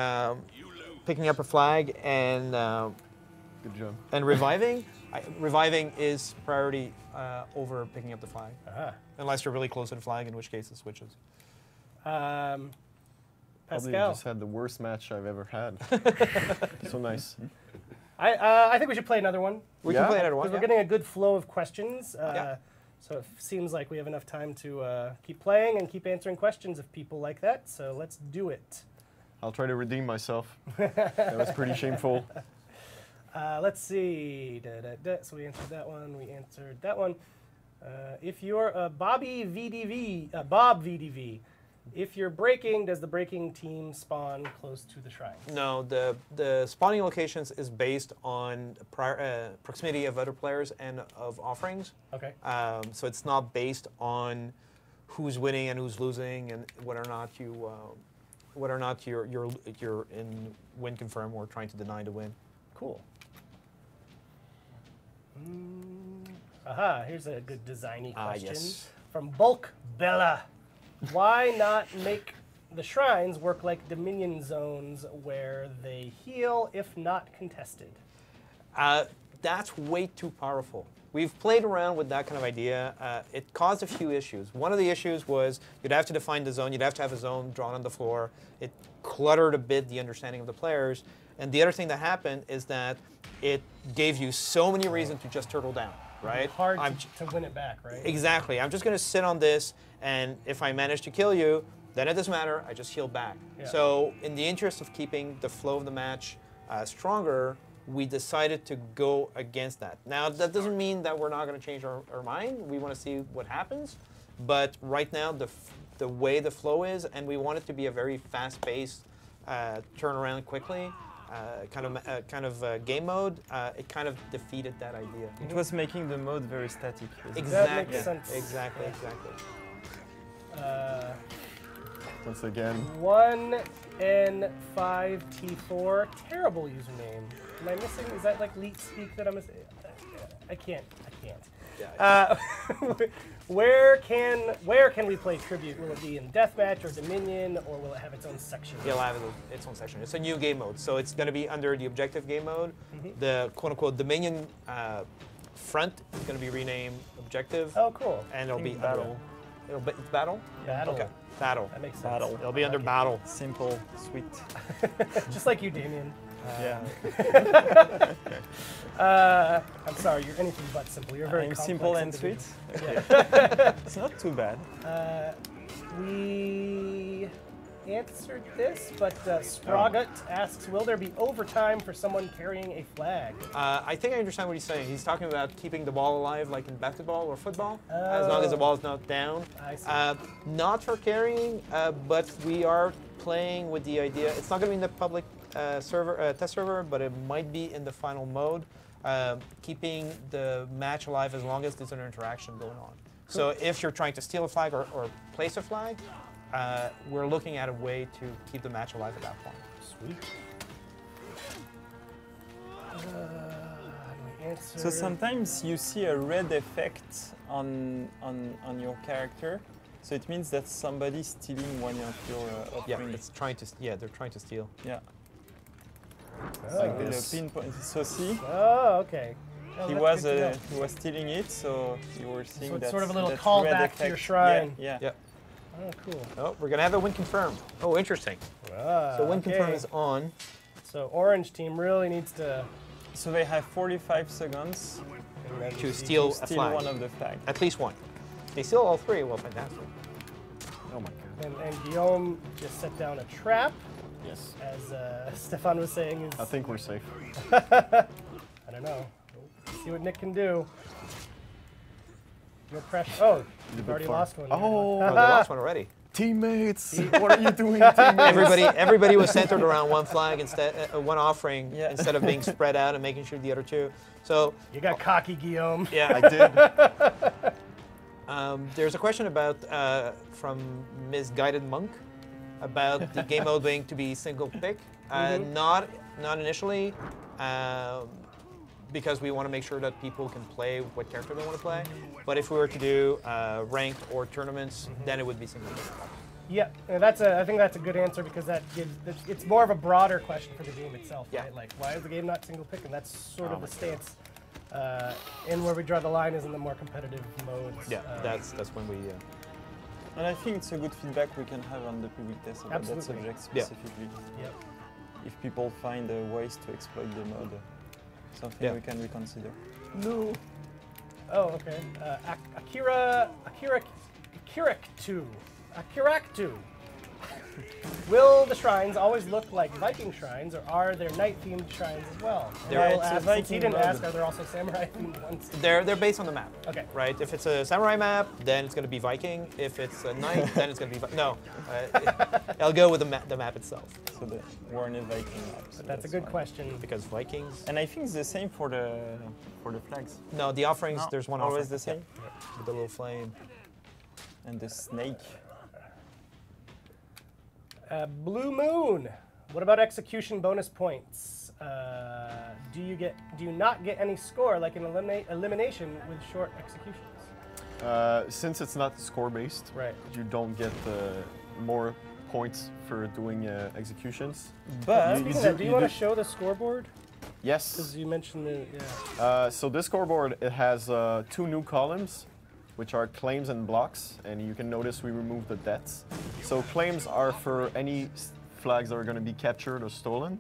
picking up a flag and good job. And reviving, reviving is priority over picking up the flag. Unless you're really close to the flag, in which case it switches. Probably Pascal. just had the worst match I've ever had. So nice. I think we should play another one. We can play another one. We're getting a good flow of questions. So it seems like we have enough time to keep playing and keep answering questions of people like that. So let's do it. I'll try to redeem myself. That was pretty shameful. Let's see. So we answered that one. We answered that one. If you're a Bob VDV, if you're breaking, does the breaking team spawn close to the shrine? No, the spawning locations is based on proximity of other players and of offerings. Okay. So it's not based on who's winning and who's losing and whether or not you're in win confirm or trying to deny the win. Cool. Aha, here's a good designy question yes. from Bulk Bella. Why not make the shrines work like Dominion zones where they heal if not contested? That's way too powerful. We've played around with that kind of idea. It caused a few issues. One of the issues was you'd have to define the zone. You'd have to have a zone drawn on the floor. It cluttered a bit the understanding of the players. And the other thing that happened is that it gave you so many reasons to just turtle down, right? Hard to win it back, right? Exactly. I'm just going to sit on this, and if I manage to kill you, then it doesn't matter. I just heal back. Yeah. So in the interest of keeping the flow of the match stronger, we decided to go against that. Now, that doesn't mean that we're not going to change our mind. We want to see what happens. But right now, the way the flow is, and we want it to be a very fast-paced, turn around quickly, kind of game mode, it kind of defeated that idea. It was making the mode very static. Exactly. That makes sense. Exactly. Once again. 1N5T4, terrible username. Am I missing? Is that like leet speak that I'm missing? I can't. Yeah. Where can we play Tribute? Will it be in Deathmatch or Dominion, or will it have its own section? It'll have its own section. It's a new game mode, so it's going to be under the objective game mode. The quote-unquote Dominion front is going to be renamed Objective. Oh, cool. And it'll be Battle. It's Battle? Battle. Okay. Battle. That makes sense. Battle. It'll be under Battle. Simple, sweet. Just like you, Damien. Yeah. I'm sorry, you're anything but simple. You're very complex simple and individual. sweet. Okay. It's not too bad. We answered this, but Spragut asks, will there be overtime for someone carrying a flag? I think I understand what he's saying. He's talking about keeping the ball alive like in basketball or football, as long as the ball is not down. I see. Not for carrying, but we are playing with the idea. It's not going to be in the public test server, but it might be in the final mode, keeping the match alive as long as there's an interaction going on. So if you're trying to steal a flag or place a flag, we're looking at a way to keep the match alive at that point. Sweet. So sometimes you see a red effect on your character. So it means that somebody's stealing one of your offerings. It's trying to. Yeah, they're trying to steal. Yeah. Oh. Like the pinpoint. So see, Oh, okay. Oh, he was stealing it, so you were seeing So it's that. sort of a little that callback red to your effect. shrine. Yeah. Yeah. Oh, cool. Oh, we're gonna have a win confirmed. Oh, interesting. Ah, So win okay. confirm is on. So orange team really needs to So they have 45 seconds To steal a steal flag. one of the flags. At least one. They steal all three. Well, fantastic. Oh my god. and Guillaume just set down a trap, Yes. as Stefan was saying. Is I think we're safe. I don't know. We'll see what Nick can do. No pressure. Oh, you've already lost one. Oh, Oh, they lost one already. teammates! What are you doing, teammates? Everybody was centered around one flag instead, one offering Yeah. instead of being spread out and making sure the other two. So You got cocky, Guillaume. I yeah, did. there's a question about from Misguided Monk about the game mode being to be single pick. Not initially, because we want to make sure that people can play what character they want to play. But if we were to do ranked or tournaments, then it would be single pick. Yeah, and I think that's a good answer because it's more of a broader question for the game itself, Yeah. right? Like, why is the game not single pick? And that's sort of the stance. And where we draw the line is in the more competitive modes. Yeah, that's when we. And I think it's a good feedback we can have on the public test about that Absolutely. subject Yeah. specifically. Yep. If people find ways to exploit the mode, something Yeah. we can reconsider. No. Oh, okay. Akiraktu. Will the shrines always look like Viking shrines, or are there night-themed shrines as well? There- Well, it's a since he Viking didn't mode. ask, are there also samurai-themed ones? They're based on the map. Okay. Right. If it's a samurai map, then it's going to be Viking. If it's a knight, then it's going to be no. I'll go with the map itself So the Warner Viking maps. But that's a good fine. question. because Vikings. And I think it's the same for the flags. No, the offerings. No, There's one always offering. the same. Yeah, with the little flame. And the snake. Blue Moon. What about execution bonus points? Do you not get any score like an elimination with short executions? Since it's not score-based, Right. you don't get more points for doing executions. But Speaking of that, do you want to show the scoreboard? Yes. Because you mentioned the yeah. So this scoreboard, it has 2 new columns, which are claims and blocks, and you can notice we removed the deaths. So claims are for any flags that are going to be captured or stolen,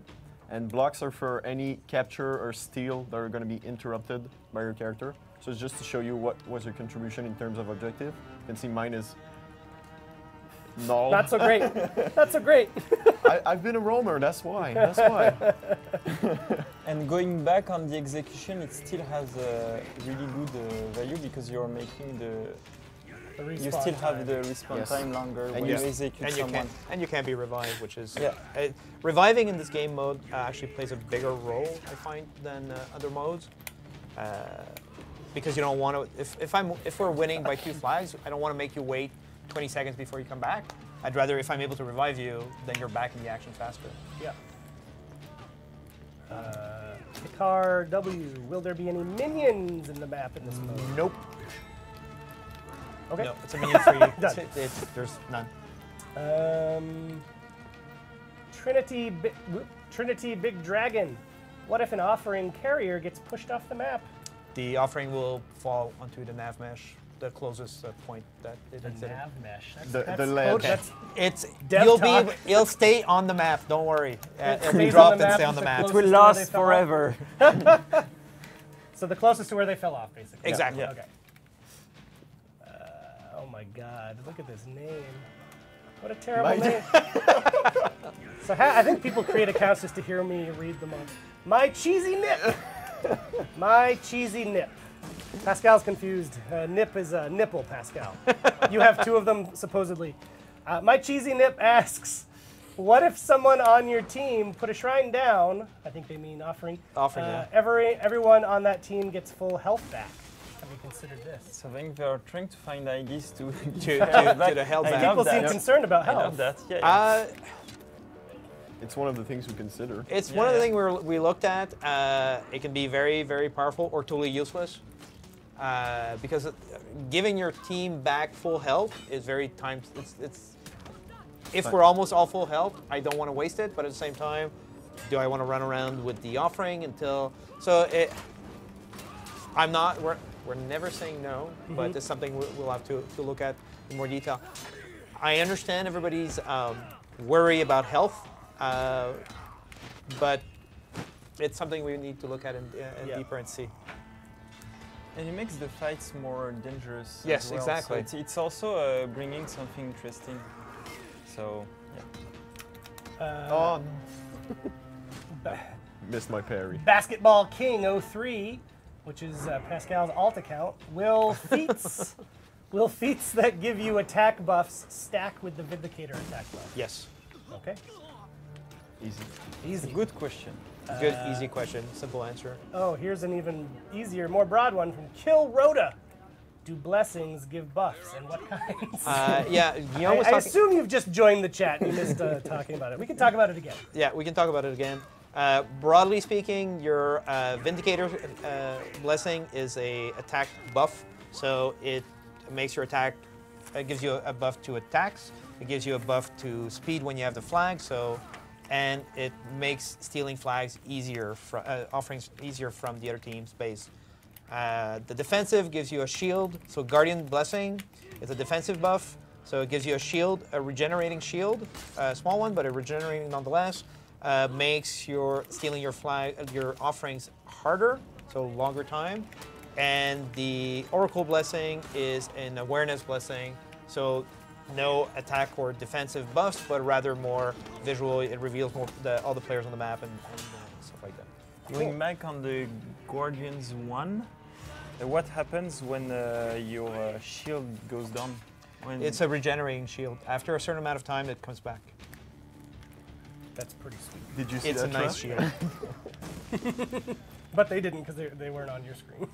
and blocks are for any capture or steal that are going to be interrupted by your character. So it's just to show you what was your contribution in terms of objective. You can see mine is null. Not so great. Not so great. I've been a roamer, that's why. That's why. And going back on the execution, it still has a really good value because you're making you still have the respawn Yes. time longer And when you- you execute And you someone. can be revived, which is Yeah. Reviving in this game mode actually plays a bigger role, I find, than other modes. Because you don't want to. If we're winning by 2 flags, I don't want to make you wait 20 seconds before you come back. I'd rather, if I'm able to revive you, then you're back in the action faster. Yeah. Picard W. Will there be any minions in the map in this mode? Nope. Okay. No, it's a minion free. Done. There's none. Trinity Big Dragon. What if an offering carrier gets pushed off the map? The offering will fall onto the nav mesh, the closest point that it The exited. nav mesh. The ledge. That's It's Dev talk. It'll stay on the map. Don't worry. It'll be stays dropped on the and map stay on with the the map. closest- It will Where they last fell off? forever. so the closest to where they fell off, basically. Exactly. Yeah. Okay. Oh my God! Look at this name. What a terrible name. So I think people create accounts just to hear me read them on. My cheesy nip. My cheesy nip. Pascal's confused. Nip is a nipple, Pascal. You have 2 of them, supposedly. My cheesy nip asks, what if someone on your team put a shrine down? I think they mean offering. Offering, yeah. Everyone on that team gets full health back. Have you considered this? So I think they're trying to find ideas to To the held I back. love People seem that. concerned about I health. love that. Yeah, yeah. It's one of the things we consider. It's one of the Yeah. things we looked at. It can be very, very powerful or totally useless. because giving your team back full health is very time. If we're almost all full health, I don't want to waste it. But at the same time, do I want to run around with the offering until? So I'm not. We're never saying no, but it's something we'll have to look at in more detail. I understand everybody's worry about health, but it's something we need to look at in deeper and see. And it makes the fights more dangerous. Yes, as well. exactly. So it's also bringing something interesting. So, yeah. Oh, missed my parry. Basketball King 03, which is Pascal's alt account, will feats that give you attack buffs stack with the Vindicator attack buff? Yes. Okay. Easy. Good question. Good, easy question. Simple answer. Oh, here's an even easier, more broad one from Kill Rhoda. Do blessings give buffs, and what kinds? Yeah, Guillaume was I talking. assume you've just joined the chat and you missed talking about it. We can talk about it again. Yeah, we can talk about it again. Broadly speaking, your Vindicator blessing is a attack buff, so it makes your attack. It gives you a buff to attacks. It gives you a buff to speed when you have the flag. And it makes stealing flags easier, offerings easier from the other team's base. The defensive gives you a shield. So Guardian Blessing is a defensive buff. So it gives you a shield, a regenerating shield, a small one, but a regenerating nonetheless. Makes your stealing your offerings harder, so longer time. And the Oracle Blessing is an awareness blessing. So no attack or defensive buffs, but rather more visual. It reveals more all the players on the map and stuff like that. Going back on the Guardians 1, what happens when your shield goes down? It's a regenerating shield. After a certain amount of time, it comes back. That's pretty sweet. Did you see It's that? a nice shield. But they didn't because they weren't on your screen.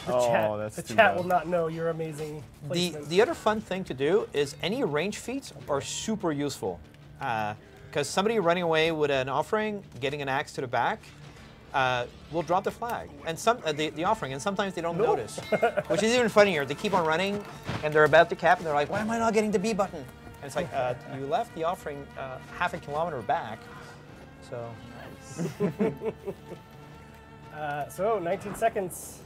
That's the too chat bad. will not know your amazing placement. The other fun thing to do is any range feats are super useful. Because somebody running away with an offering, getting an axe to the back, will drop the flag and the offering, and sometimes they don't notice, which is even funnier. They keep on running, and they're about to cap, and they're like, "Why am I not getting the B button?" And it's like, you left the offering half a kilometer back, so. So 19 seconds.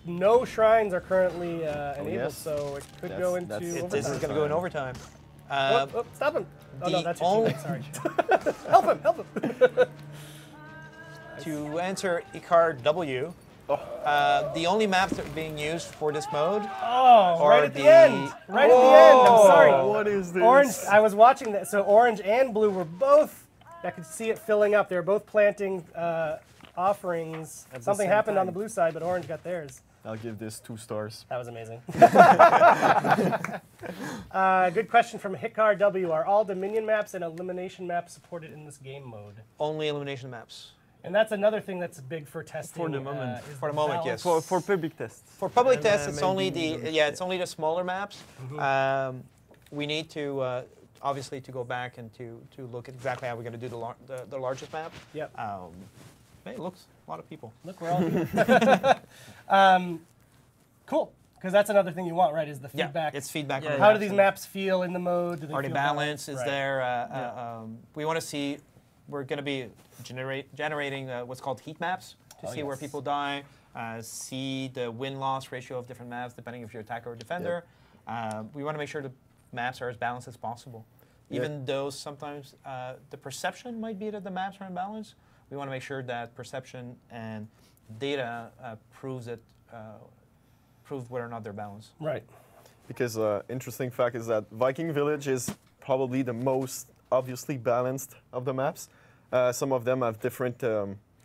No shrines are currently enabled, yes. so it could go into overtime. This is going to go in overtime. Stop him! Oh no, the that's your only- teammate, sorry. Help him! Help him! To answer Icar W, the only maps that are being used for this mode Oh, are right at the end! Right at the end! I'm sorry. What is this? Orange, I was watching that. So orange and blue were both, I could see it filling up. They were both planting offerings. At the Something same happened on the time. blue side, but orange got theirs. I'll give this 2 stars. That was amazing. Good question from Hikar W. Are all Dominion maps and elimination maps supported in this game mode? only elimination maps. And that's another thing that's big for testing. For the moment. is For the moment, yes. For public tests. For public And, tests, it's only maybe it's only the smaller maps. We need to obviously to go back and to look at exactly how we're going to do the largest map. Yep. Hey, looks a lot of people. Look, we're all here. Cool. Because that's another thing you want, right? Is the feedback. Yeah, it's feedback. Yeah, on the How do maps these and maps feel in the mode? Do they Are they feel balanced? Is Right. there? We want to see. We're going to be generating what's called heat maps to see where yes. people die. See the win-loss ratio of different maps depending if you're attacker or defender. We want to make sure the maps are as balanced as possible. Even though sometimes the perception might be that the maps are imbalanced, we want to make sure that perception and data prove whether or not they're balanced. Right. Because interesting fact is that Viking Village is probably the most obviously balanced of the maps. Some of them have different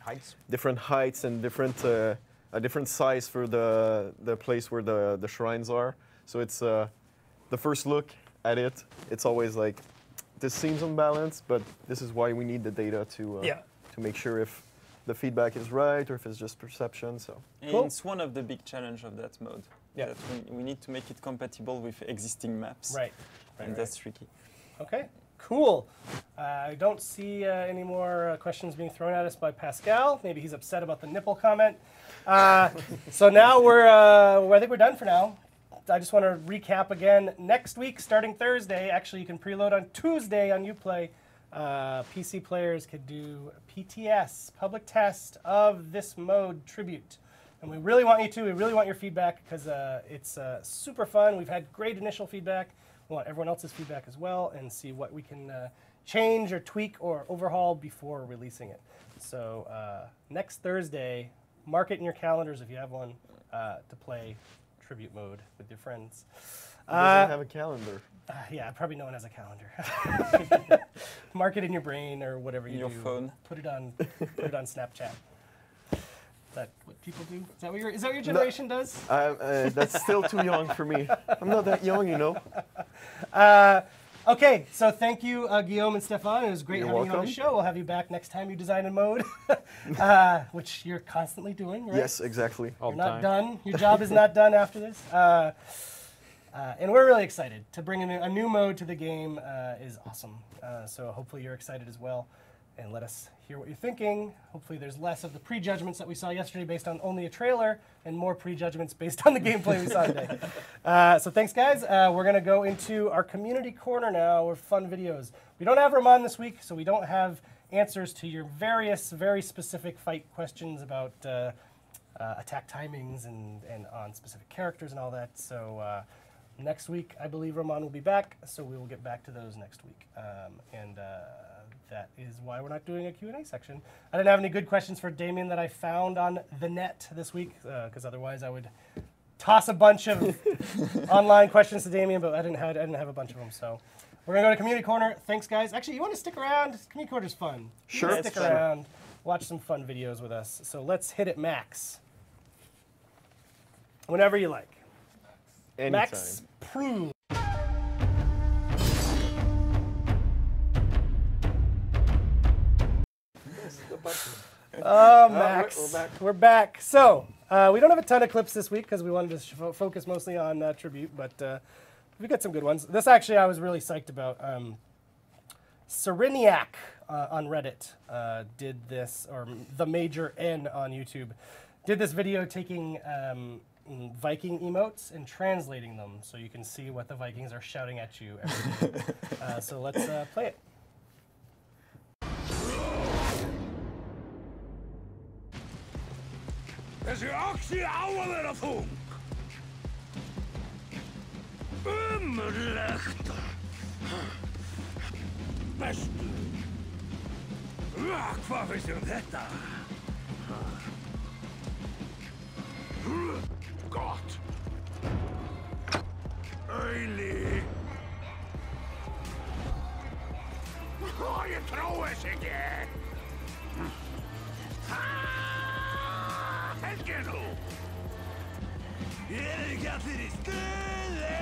heights and different a different size for the place where the shrines are. So it's the first look at it. It's always like this seems unbalanced, but this is why we need the data to make sure if the feedback is right or if it's just perception. So And Cool. it's one of the big challenge of that mode. Yeah. That we need to make it compatible with existing maps. Right. And that's tricky. Okay. Cool. I don't see any more questions being thrown at us by Pascal. Maybe he's upset about the nipple comment. So now I think we're done for now. I just want to recap again. Next week, starting Thursday, actually you can preload on Tuesday on Uplay. PC players could do PTS, public test of this mode Tribute. And we really want you to. We really want your feedback because it's super fun. We've had great initial feedback. We want everyone else's feedback as well and see what we can change or tweak or overhaul before releasing it. So next Thursday, mark it in your calendars if you have one to play Tribute mode with your friends. He doesn't have a calendar. Yeah, probably no one has a calendar. Mark it in your brain or whatever you do. Your phone. Put it on Snapchat. Is that what people do? Is that what your generation does? That's still too young for me. I'm not that young, you know. Okay, so thank you, Guillaume and Stefan. It was great You're having you on welcome. the show. We'll have you back next time you design a mode, which you're constantly doing, right? Yes, exactly. All You're the not time. done. Your job is not done after this. And we're really excited to bring in a new mode to the game. Is awesome. So hopefully you're excited as well. And let us hear what you're thinking. Hopefully there's less of the prejudgments that we saw yesterday based on only a trailer and more prejudgments based on the gameplay we saw today. So thanks, guys. We're going to go into our community corner now with fun videos. We don't have Ramon this week, so we don't have answers to your various, very specific fight questions about attack timings and on specific characters and all that. So next week, I believe Ramon will be back, so we will get back to those next week. That is why we're not doing a Q&A section. I didn't have any good questions for Damien that I found on the net this week, because otherwise I would toss a bunch of online questions to Damien, but I didn't have a bunch of them. So we're going to go to Community Corner. Thanks, guys. Actually, you want to stick around? Community Corner's fun. Sure. Stick around, watch some fun videos with us. So let's hit it, Max. Whenever you like. Anytime. Max Prue. Oh, Max. We're back. So, we don't have a ton of clips this week because we wanted to focus mostly on Tribute, but we got some good ones. This actually I was really psyched about. Sereniac on Reddit did this, or the Major N on YouTube, did this video taking Viking emotes and translating them so you can see what the Vikings are shouting at you every day. So let's play it. Þessi oxi á að vera þung. Ömurlegt. Bestu. Hvað finnst þér þetta? Gott. Auli. Ég trúi þess ekki. Helgi nú! Ekki allir í stuði!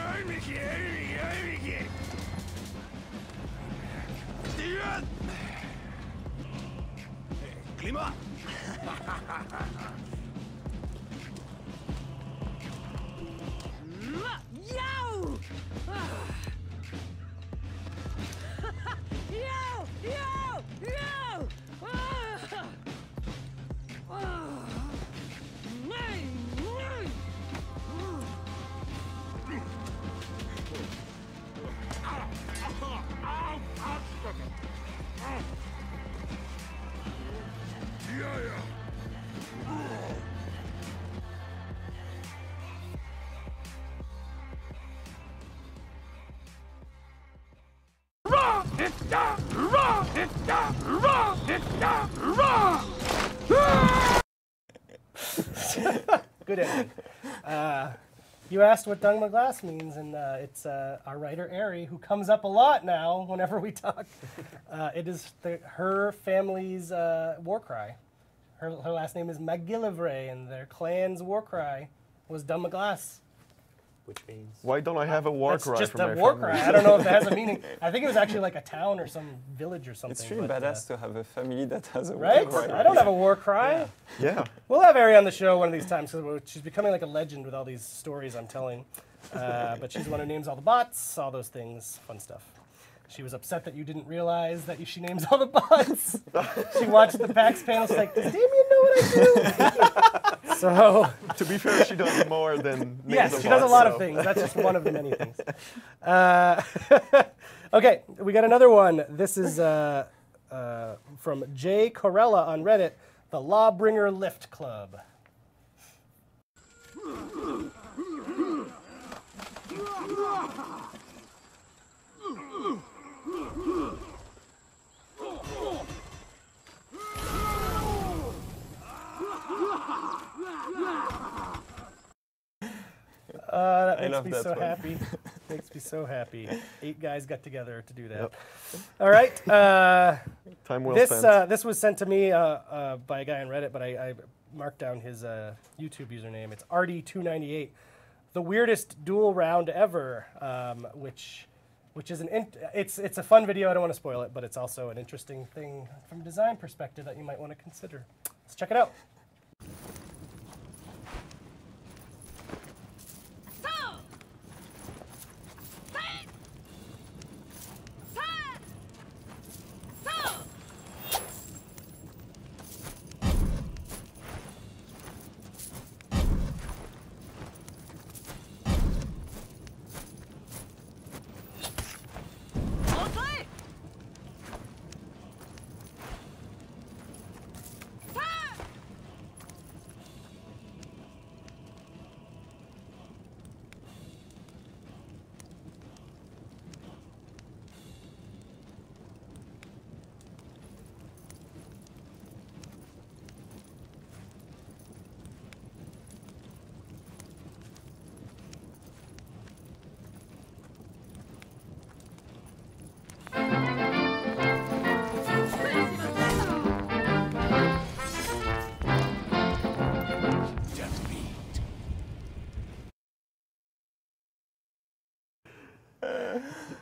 Auðviki! Stíðan! Glíma! Já! Good ending. You asked what Dung McGlass means, and it's our writer, Ari, who comes up a lot now whenever we talk. It is her family's war cry. Her last name is McGillivray, and their clan's war cry was Dung McGlass. Which means? Why don't I have a war That's cry just for a my war family? cry. I don't know if it has a meaning. I think it was actually like a town or some village or something. It's really but, badass to have a family that has a right? war cry. I don't have a war cry. Yeah. We'll have Ari on the show one of these times because she's becoming like a legend with all these stories I'm telling. But she's the one who names all the bots, all those things, fun stuff. She was upset that you didn't realize that she names all the bots. She watched the PAX panel. She's like, does Damien know what I do? So, to be fair, she does more than yes, she does a lot of things. That's just one of the many things. Okay, we got another one. This is from Jay Corella on Reddit, the Lawbringer Lift Club. That makes me so happy. Makes me so happy. 8 guys got together to do that. Yep. All right. Time well spent. This was sent to me by a guy on Reddit, but I marked down his YouTube username. It's RD298. The weirdest duel round ever, which is it's a fun video. I don't want to spoil it, but it's also an interesting thing from a design perspective that you might want to consider. Let's check it out.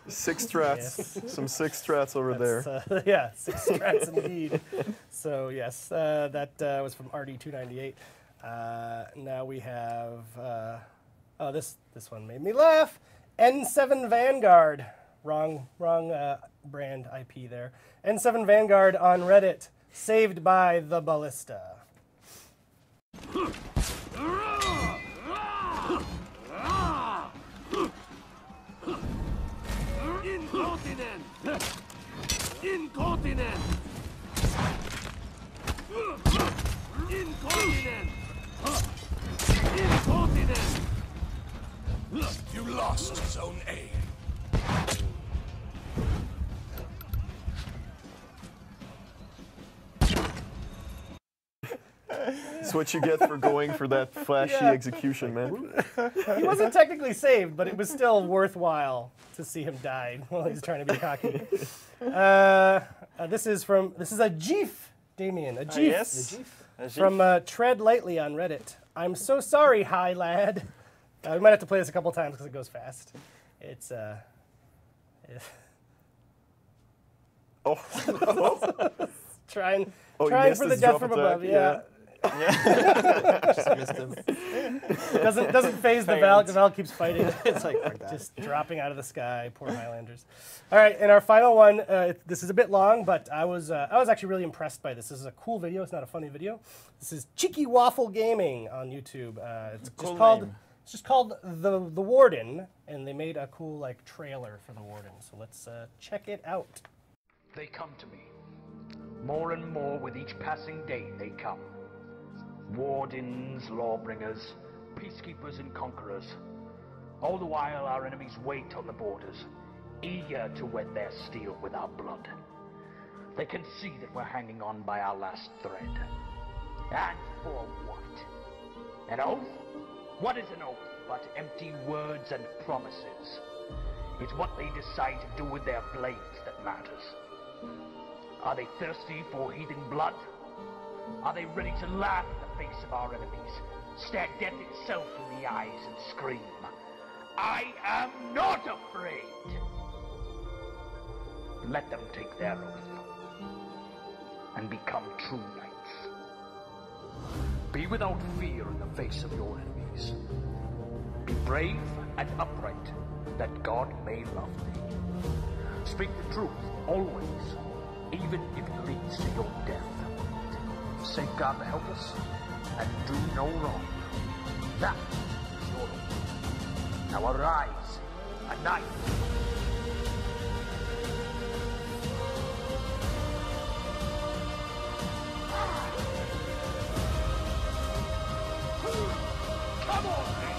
Six strats, yes. Some 6 strats over there. Yeah, 6 strats indeed. So yes, that was from RD298. Now we have, oh, this one made me laugh. N7 Vanguard, wrong brand IP there. N7 Vanguard on Reddit, saved by the Ballista. Incontinent! Incontinent! Incontinent! Incontinent! You lost Zone A. That's what you get for going for that flashy execution, man. He wasn't technically saved, but it was still worthwhile to see him die while he's trying to be cocky. This is a Jeef, Damien, a Jeef. Yes. From Tread Lightly on Reddit. I'm so sorry, hi lad. We might have to play this a couple times because it goes fast. It's trying for the death from above. Yeah. Just missed him. Doesn't phase the Valk. The Valk keeps fighting. It's like just dropping out of the sky. Poor Highlanders. All right, and our final one. This is a bit long, but I was actually really impressed by this. This is a cool video. It's not a funny video. This is Cheeky Waffle Gaming on YouTube. It's just called the Warden, and they made a cool like trailer for the Warden. So let's check it out. They come to me. More and more with each passing day they come. Wardens, lawbringers, peacekeepers and conquerors. All the while our enemies wait on the borders, eager to wet their steel with our blood. They can see that we're hanging on by our last thread. And for what? An oath? What is an oath but empty words and promises? It's what they decide to do with their blades that matters. Are they thirsty for heathen blood? Are they ready to laugh in the face of our enemies, stare death itself in the eyes and scream, I am not afraid? Let them take their oath and become true knights. Be without fear in the face of your enemies. Be brave and upright, that God may love thee. Speak the truth, always, even if it leads to your death. Safeguard the helpless, and do no wrong. That is your role. Now arise, a knight. Come on, then!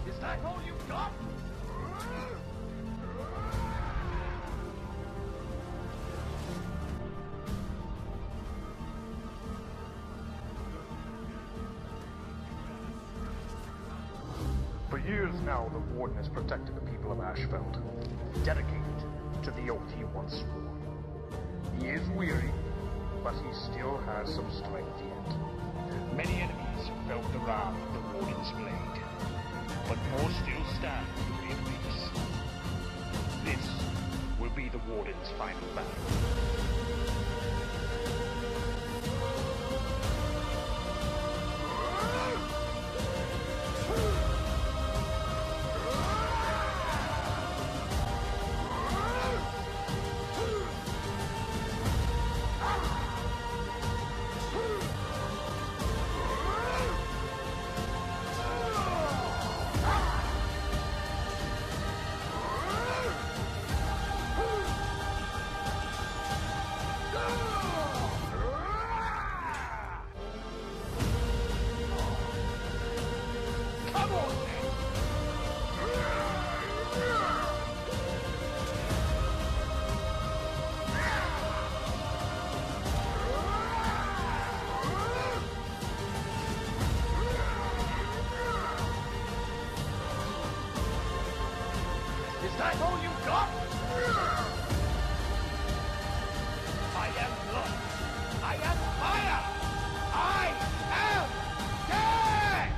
Is that all you got? For years now, the Warden has protected the people of Ashfeld, dedicated to the oath he once swore. He is weary, but he still has some strength yet. Many enemies felt the wrath of the Warden's blade, but more still stand to win peace. This will be the Warden's final battle. Is that all you got? I am blood. I am fire. I am dead.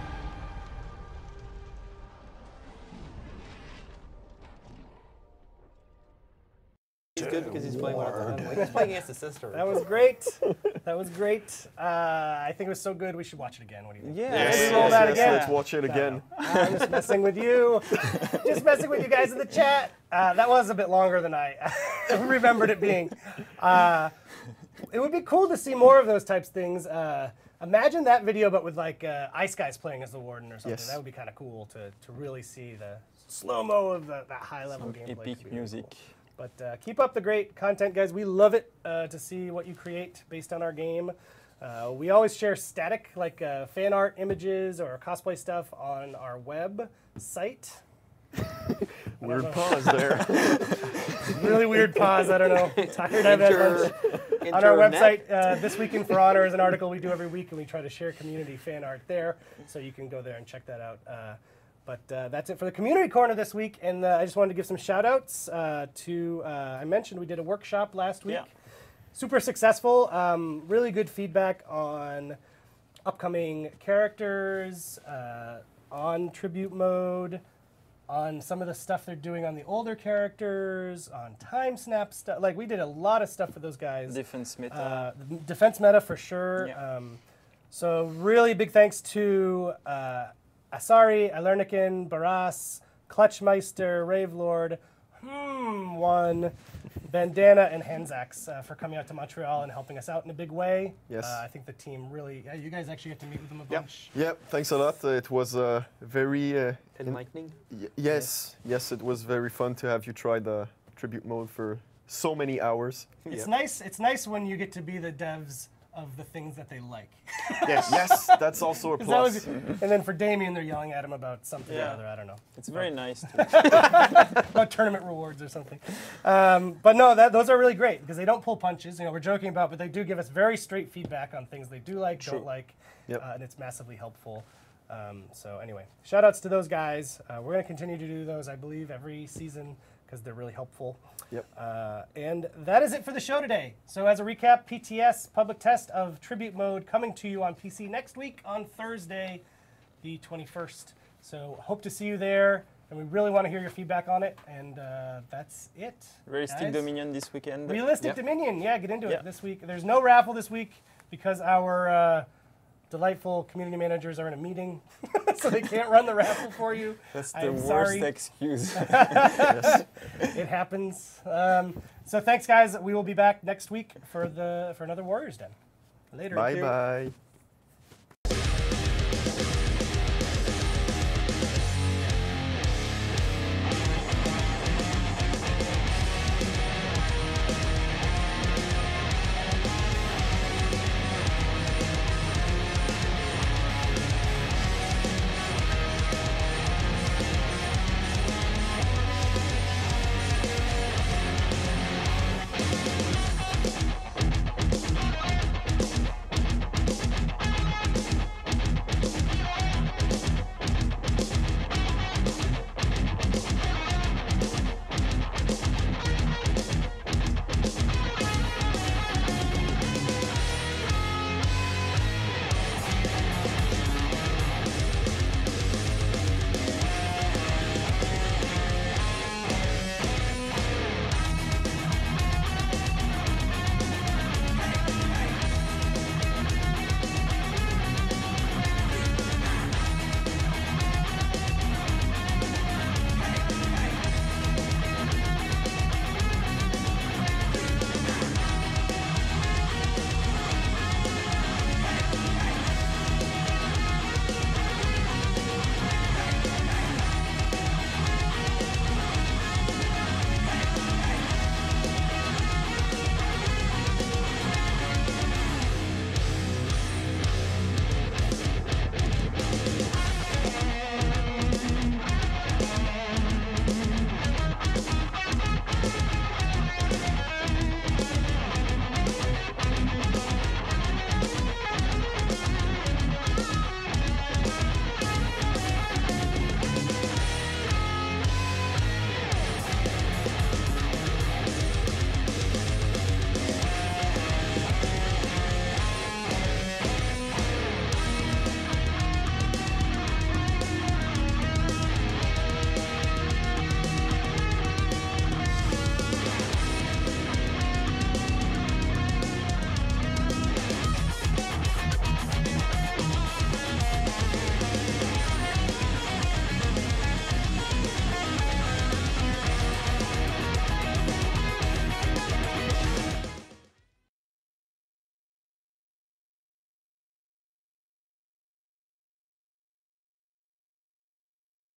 He's good because he's playing he's playing against his sister. That was great. That was great. I think it was so good. We should watch it again. What do you think? Yes, roll that again. let's watch it again. I'm just messing with you. Just messing with you guys in the chat. That was a bit longer than I remembered it being. It would be cool to see more of those types of things. Imagine that video, but with like Ice Guys playing as the Warden or something. Yes. That would be kind of cool to really see the slow-mo of that high-level gameplay. Epic music. But keep up the great content, guys. We love it to see what you create based on our game. We always share static, like fan art images or cosplay stuff on our website. Weird pause there. Really weird pause. I don't know. Tired. I've had lunch. On our website, This Week in For Honor is an article we do every week, and we try to share community fan art there. So you can go there and check that out. But that's it for the community corner this week. And I just wanted to give some shout outs to, I mentioned we did a workshop last week. Yeah. Super successful. Really good feedback on upcoming characters, on tribute mode, on some of the stuff they're doing on the older characters, on time snap stuff. Like, we did a lot of stuff for those guys. Defense meta. Defense meta for sure. Yeah. So really big thanks to Asari, Alernikin, Baras, Clutchmeister, Ravelord, One, Bandana, and Hanzax for coming out to Montreal and helping us out in a big way. Yes. I think the team really, you guys actually get to meet with them a bunch. Yep, thanks a lot. It was very... Enlightening? Yes, it was very fun to have you try the tribute mode for so many hours. It's nice. It's nice when you get to be the devs of the things that they like. Yes, that's also a plus. And then for Damien, they're yelling at him about something or other. I don't know. It's very nice. About tournament rewards or something. But no, those are really great because they don't pull punches. You know, we're joking about, but they do give us very straight feedback on things they do like, don't like, and it's massively helpful. So anyway, shout outs to those guys. We're going to continue to do those, I believe, every season because they're really helpful. Yep. And that is it for the show today. So as a recap, PTS public test of Tribute Mode coming to you on PC next week on Thursday, the 21st. So hope to see you there, and we really want to hear your feedback on it. And that's it. Realistic Dominion this weekend. Realistic Dominion, yeah, get into it this week. There's no raffle this week because our delightful community managers are in a meeting, so they can't run the raffle for you. That's the worst excuse. It happens. So thanks, guys. We will be back next week for another Warriors Den. Later. Bye.